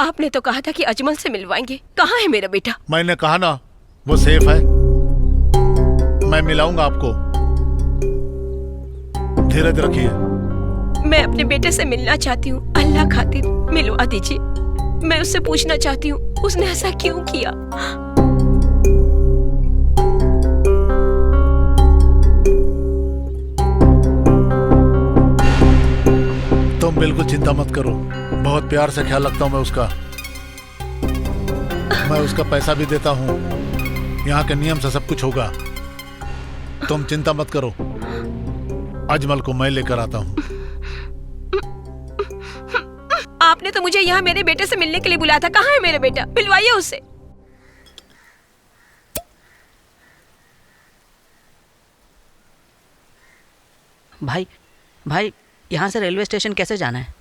आपने तो कहा था कि अजमल से मिलवाएंगे। कहाँ है मेरा बेटा? मैंने कहा ना वो सेफ है, मैं मिलाऊंगा आपको। धीरज रखिए। मैं अपने बेटे से मिलना चाहती हूँ, अल्लाह खातिर मिलवा दीजिए। मैं उससे पूछना चाहती हूँ उसने ऐसा क्यों किया। तुम बिल्कुल चिंता मत करो, बहुत प्यार से ख्याल रखता हूँ मैं उसका। मैं उसका पैसा भी देता हूँ, यहाँ के नियम से सब कुछ होगा। तुम चिंता मत करो, अजमल को मैं लेकर आता हूँ। आपने तो मुझे यहाँ मेरे बेटे से मिलने के लिए बुलाया था। कहाँ है मेरा बेटा? मिलवाइए उससे। भाई भाई, यहाँ से रेलवे स्टेशन कैसे जाना है?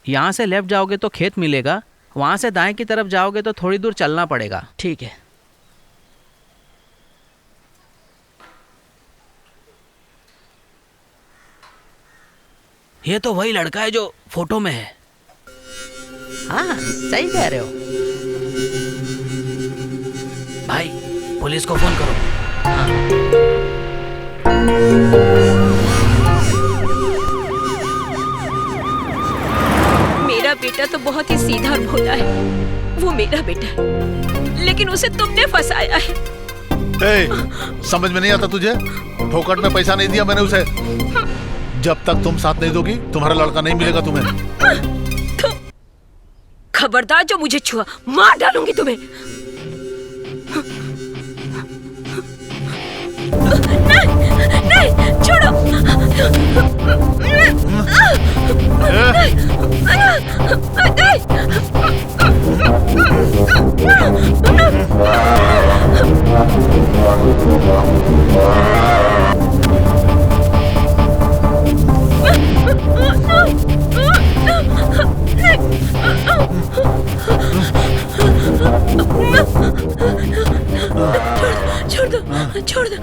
यहाँ से लेफ्ट जाओगे तो खेत मिलेगा, वहाँ से दाएं की तरफ जाओगे तो थोड़ी दूर चलना पड़ेगा। ठीक है। ये तो वही लड़का है जो फोटो में है। हाँ, सही कह रहे हो भाई। पुलिस को फोन करो। हाँ। मेरा बेटा तो बहुत ही सीधा और भोला है। वो मेरा बेटा है, लेकिन उसे तुमने फंसाया है। समझ में नहीं आता तुझे? फोकट में पैसा नहीं दिया मैंने उसे। जब तक तुम साथ नहीं दोगी तुम्हारा लड़का नहीं मिलेगा तुम्हें। खबरदार जो मुझे छुआ, मार डालूंगी तुम्हें। नहीं, नहीं, छोड़ो। छोड़ दो, छोड़ दो,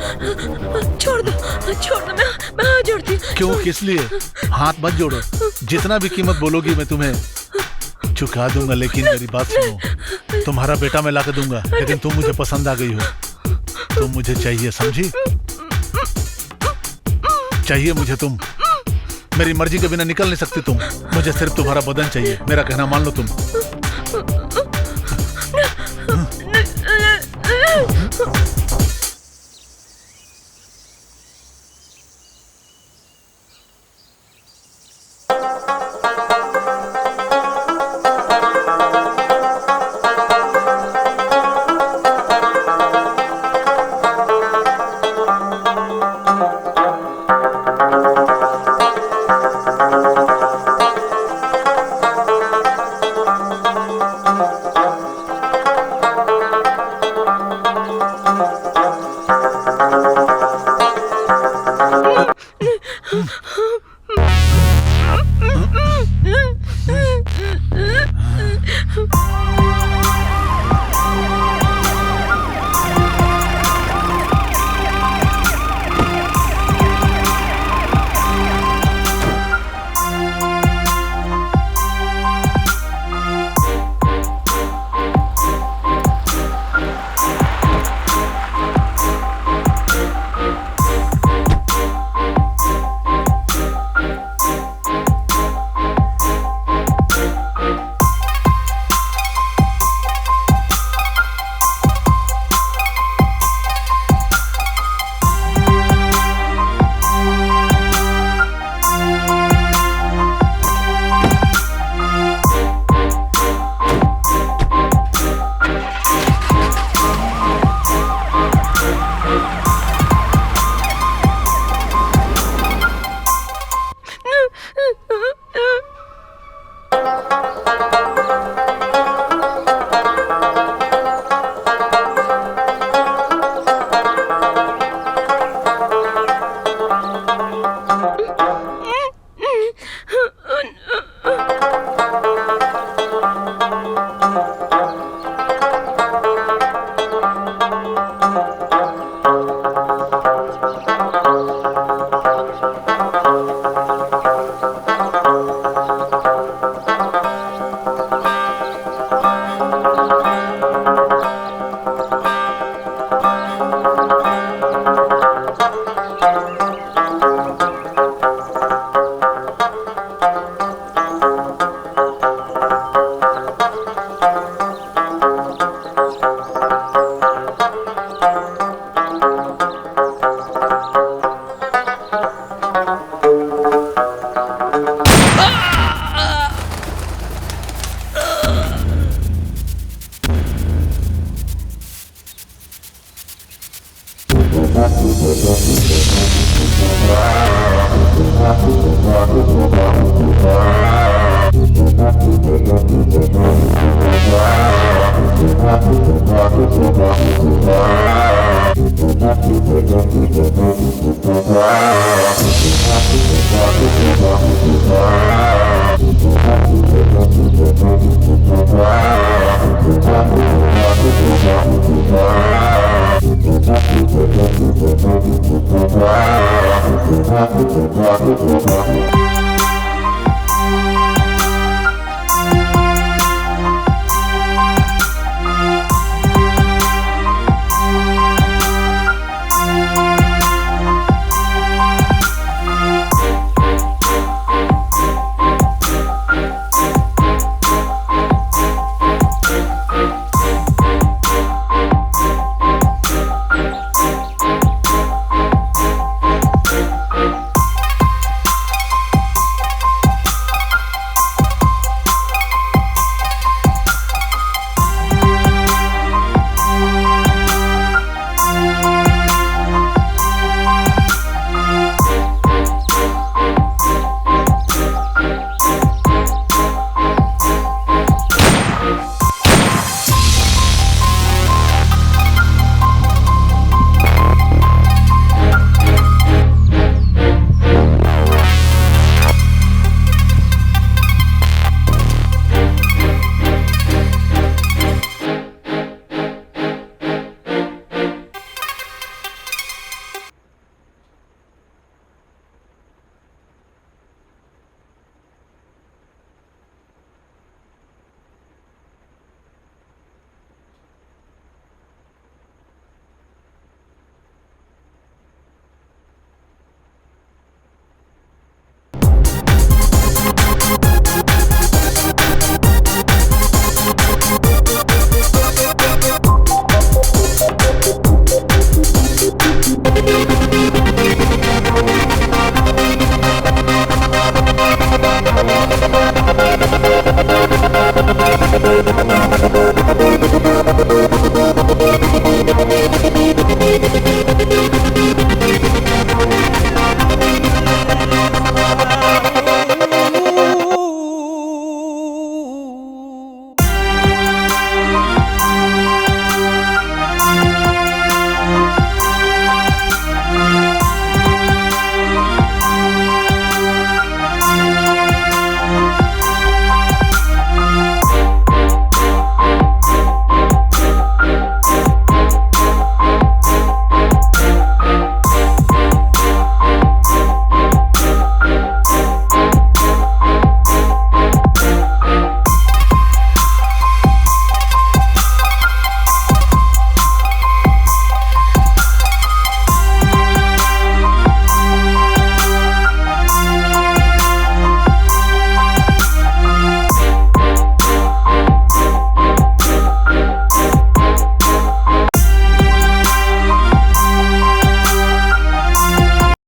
छोड़ दो, छोड़ दो। मैं हाथ जोड़ती हूँ। क्यों, किस लिए? हाथ मत जोड़ो, जितना भी कीमत बोलोगी मैं तुम्हें चुका दूंगा। लेकिन मेरी बात सुनो, तुम्हारा बेटा मैं लाके दूंगा, लेकिन तुम मुझे पसंद आ गई हो। तुम मुझे चाहिए, समझी? चाहिए मुझे तुम। मेरी मर्जी के बिना निकल नहीं सकती तुम। मुझे सिर्फ तुम्हारा बदन चाहिए। मेरा कहना मान लो तुम।